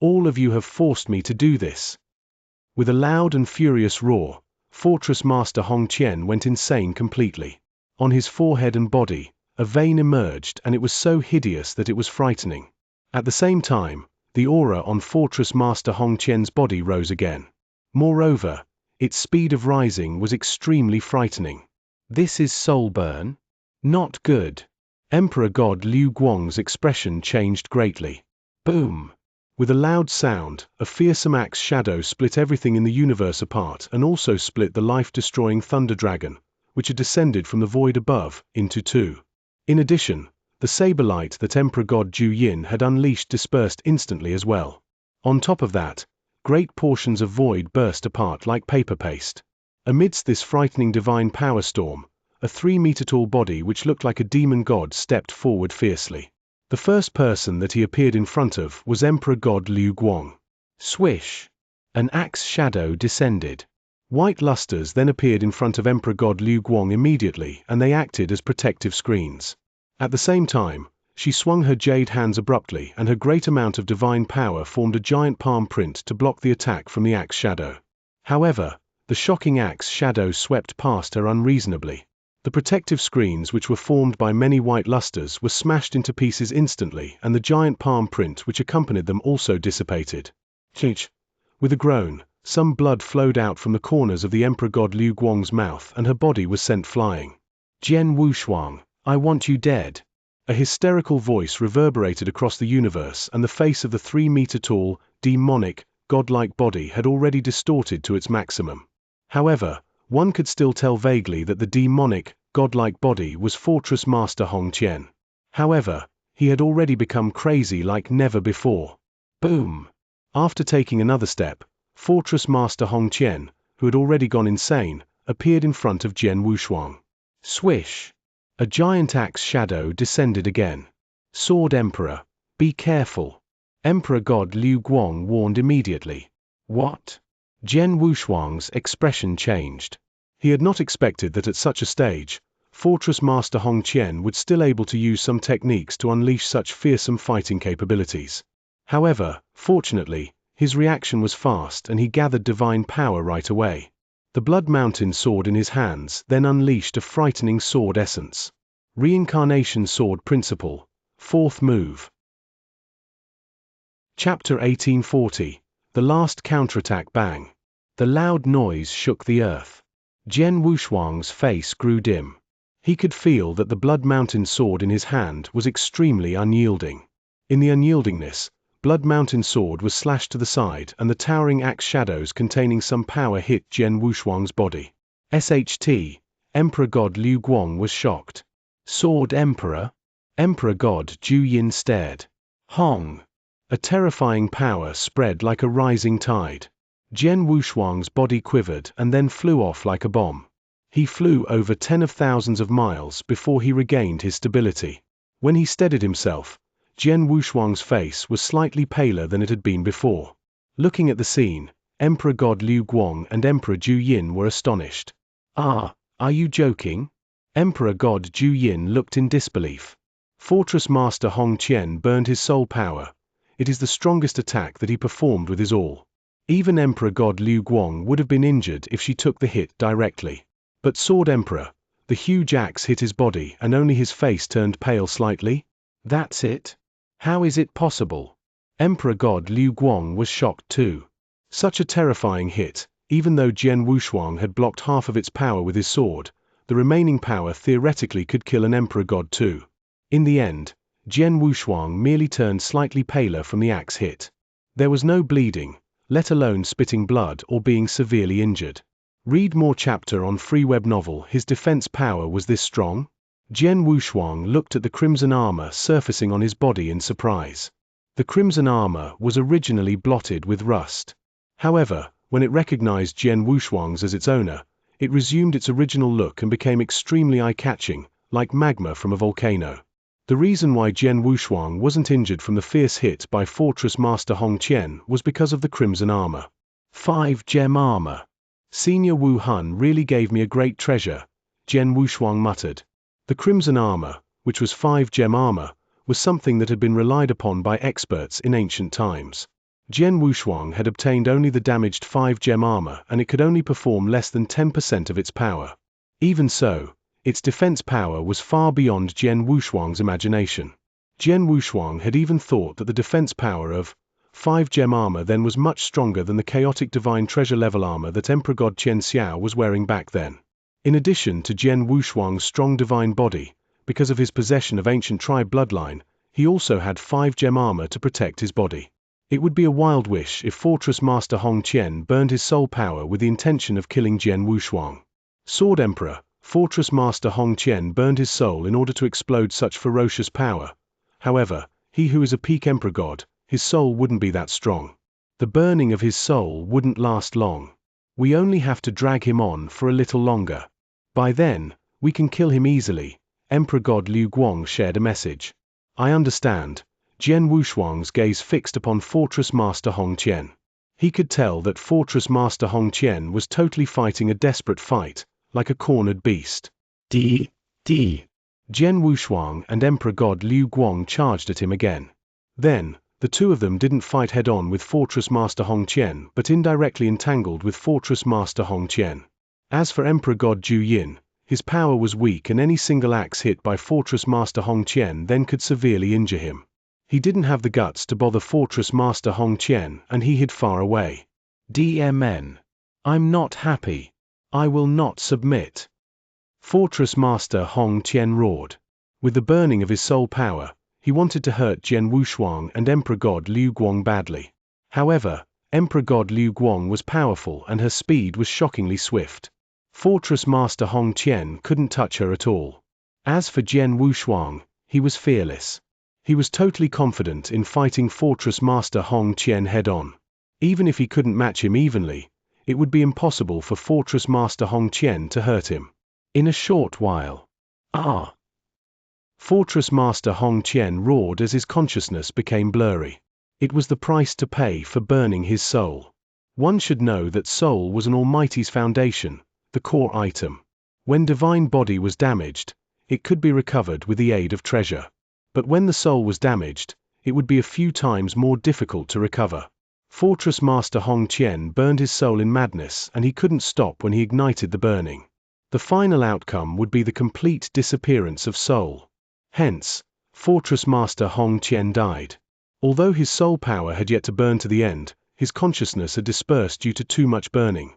All of you have forced me to do this." With a loud and furious roar, Fortress Master Hong Qian went insane completely. On his forehead and body, a vein emerged, and it was so hideous that it was frightening. At the same time, the aura on Fortress Master Hong Qian's body rose again. Moreover, its speed of rising was extremely frightening. "This is soul burn? Not good." Emperor God Liu Guang's expression changed greatly. Boom! With a loud sound, a fearsome axe shadow split everything in the universe apart and also split the life-destroying thunder dragon, which had descended from the void above, into two. In addition, the saber light that Emperor God Zhu Yin had unleashed dispersed instantly as well. On top of that, great portions of void burst apart like paper paste. Amidst this frightening divine power storm, a 3-meter-tall body which looked like a demon god stepped forward fiercely. The first person that he appeared in front of was Emperor God Liu Guang. Swish! An axe shadow descended. White lusters then appeared in front of Emperor God Liu Guang immediately, and they acted as protective screens. At the same time, she swung her jade hands abruptly, and her great amount of divine power formed a giant palm print to block the attack from the axe shadow. However, the shocking axe shadow swept past her unreasonably. The protective screens, which were formed by many white lusters, were smashed into pieces instantly, and the giant palm print which accompanied them also dissipated. With a groan, some blood flowed out from the corners of the Emperor God Liu Guang's mouth, and her body was sent flying. "Jian Wushuang, I want you dead." A hysterical voice reverberated across the universe, and the face of the 3-meter-tall, demonic, godlike body had already distorted to its maximum. However, one could still tell vaguely that the demonic, godlike body was Fortress Master Hong Qian. However, he had already become crazy like never before. Boom! After taking another step, Fortress Master Hong Qian, who had already gone insane, appeared in front of Jian Wushuang. Swish! A giant axe shadow descended again. "Sword Emperor, be careful." Emperor God Liu Guang warned immediately. "What?" Jian Wushuang's expression changed. He had not expected that at such a stage, Fortress Master Hong Qian would still able to use some techniques to unleash such fearsome fighting capabilities. However, fortunately, his reaction was fast and he gathered divine power right away. The Blood Mountain sword in his hands then unleashed a frightening sword essence. Reincarnation Sword Principle, 4th move. Chapter 1840. The last counterattack. Bang! The loud noise shook the earth. Jian Wushuang's face grew dim. He could feel that the Blood Mountain sword in his hand was extremely unyielding. In the unyieldingness, Blood Mountain sword was slashed to the side, and the towering axe shadows containing some power hit Jian Wushuang's body. SHT, Emperor God Liu Guang was shocked. "Sword Emperor?" Emperor God Zhu Yin stared. Hong! A terrifying power spread like a rising tide. Jian Wushuang's body quivered and then flew off like a bomb. He flew over 10 of thousands of miles before he regained his stability. When he steadied himself, Jian Wushuang's face was slightly paler than it had been before. Looking at the scene, Emperor God Liu Guang and Emperor Zhu Yin were astonished. "Ah, are you joking?" Emperor God Zhu Yin looked in disbelief. Fortress Master Hong Qian burned his soul power. It is the strongest attack that he performed with his all. Even Emperor God Liu Guang would have been injured if she took the hit directly. But Sword Emperor, the huge axe hit his body and only his face turned pale slightly? That's it? How is it possible? Emperor God Liu Guang was shocked too. Such a terrifying hit, even though Jian Wushuang had blocked half of its power with his sword, the remaining power theoretically could kill an Emperor God too. In the end, Jian Wushuang merely turned slightly paler from the axe hit. There was no bleeding, let alone spitting blood or being severely injured. Read more chapter on free web novel His defense power was this strong? Jian Wushuang looked at the crimson armor surfacing on his body in surprise. The crimson armor was originally blotted with rust. However, when it recognized Jian Wushuang's as its owner, it resumed its original look and became extremely eye-catching, like magma from a volcano. The reason why Jian Wushuang wasn't injured from the fierce hit by Fortress Master Hong Qian was because of the crimson armor. 5-gem armor. Senior Wu Hun really gave me a great treasure, Jian Wushuang muttered. The crimson armor, which was 5-gem armor, was something that had been relied upon by experts in ancient times. Jian Wushuang had obtained only the damaged 5-gem armor and it could only perform less than 10% of its power. Even so, its defense power was far beyond Jian Wushuang's imagination. Jian Wushuang had even thought that the defense power of 5-gem armor then was much stronger than the chaotic divine treasure level armor that Emperor God Xianxia was wearing back then. In addition to Jian Wushuang's strong divine body, because of his possession of ancient tribe bloodline, he also had 5-gem armor to protect his body. It would be a wild wish if Fortress Master Hong Qian burned his soul power with the intention of killing Jian Wushuang. Sword Emperor, Fortress Master Hong Qian burned his soul in order to explode such ferocious power. However, he who is a peak Emperor God, his soul wouldn't be that strong. The burning of his soul wouldn't last long. We only have to drag him on for a little longer. By then, we can kill him easily. Emperor God Liu Guang shared a message. I understand. Jian Wushuang's gaze fixed upon Fortress Master Hong Qian. He could tell that Fortress Master Hong Qian was totally fighting a desperate fight, like a cornered beast. Jian Wushuang and Emperor God Liu Guang charged at him again. Then, the two of them didn't fight head-on with Fortress Master Hong Qian but indirectly entangled with Fortress Master Hong Qian. As for Emperor God Zhu Yin, his power was weak and any single axe hit by Fortress Master Hong Qian then could severely injure him. He didn't have the guts to bother Fortress Master Hong Qian and he hid far away. DMN. I'm not happy. I will not submit. Fortress Master Hong Qian roared. With the burning of his soul power, he wanted to hurt Jian Wushuang and Emperor God Liu Guang badly. However, Emperor God Liu Guang was powerful and her speed was shockingly swift. Fortress Master Hong Qian couldn't touch her at all. As for Jian Wushuang, he was fearless. He was totally confident in fighting Fortress Master Hong Qian head-on. Even if he couldn't match him evenly, it would be impossible for Fortress Master Hong Qian to hurt him. In a short while. Fortress Master Hong Qian roared as his consciousness became blurry. It was the price to pay for burning his soul. One should know that soul was an almighty's foundation, the core item. When divine body was damaged, it could be recovered with the aid of treasure. But when the soul was damaged, it would be a few times more difficult to recover. Fortress Master Hong Qian burned his soul in madness and he couldn't stop when he ignited the burning. The final outcome would be the complete disappearance of soul. Hence, Fortress Master Hong Qian died. Although his soul power had yet to burn to the end, his consciousness had dispersed due to too much burning.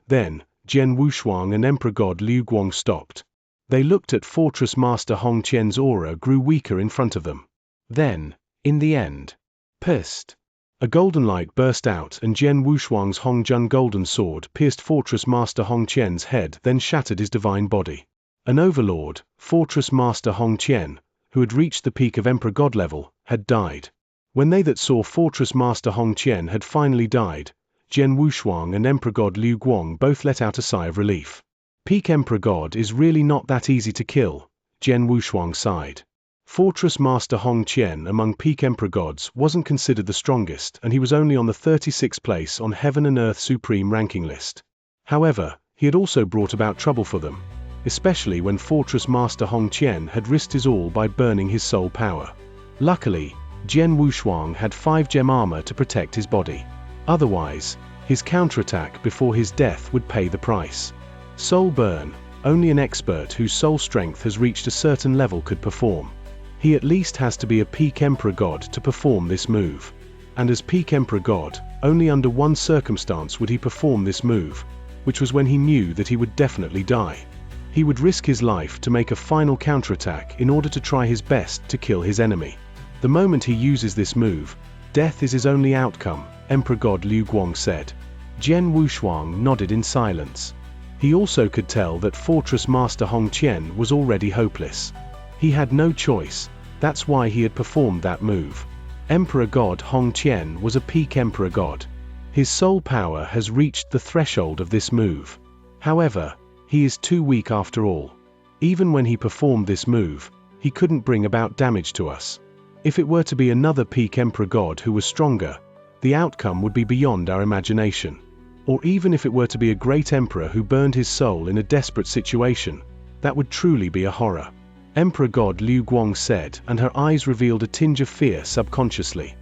Then, Jian Wushuang and Emperor God Liu Guang stopped. They looked at Fortress Master Hong Qian's aura grew weaker in front of them. Then, in the end, pissed. A golden light burst out and Jian Wushuang's Hong Jun golden sword pierced Fortress Master Hong Qian's head then shattered his divine body. An overlord, Fortress Master Hong Qian, who had reached the peak of Emperor God level, had died. When they that saw Fortress Master Hong Qian had finally died, Jian Wushuang and Emperor God Liu Guang both let out a sigh of relief. Peak Emperor God is really not that easy to kill, Jian Wushuang sighed. Fortress Master Hong Qian among peak Emperor Gods wasn't considered the strongest and he was only on the 36th place on Heaven and Earth Supreme ranking list. However, he had also brought about trouble for them. especially when Fortress Master Hong Qian had risked his all by burning his soul power. Luckily, Jian Wushuang had 5 gem armor to protect his body. Otherwise, his counterattack before his death would pay the price. Soul Burn, only an expert whose soul strength has reached a certain level could perform. He at least has to be a peak Emperor God to perform this move. And as peak Emperor God, only under one circumstance would he perform this move, which was when he knew that he would definitely die. He would risk his life to make a final counterattack in order to try his best to kill his enemy. The moment he uses this move, death is his only outcome, Emperor God Liu Guang said. Jian Wushuang nodded in silence. He also could tell that Fortress Master Hong Qian was already hopeless. He had no choice, that's why he had performed that move. Emperor God Hong Qian was a peak Emperor God. His soul power has reached the threshold of this move. However, he is too weak after all. Even when he performed this move, he couldn't bring about damage to us. If it were to be another peak Emperor God who was stronger, the outcome would be beyond our imagination. Or even if it were to be a great emperor who burned his soul in a desperate situation, that would truly be a horror. Emperor God Liu Guang said, and her eyes revealed a tinge of fear subconsciously.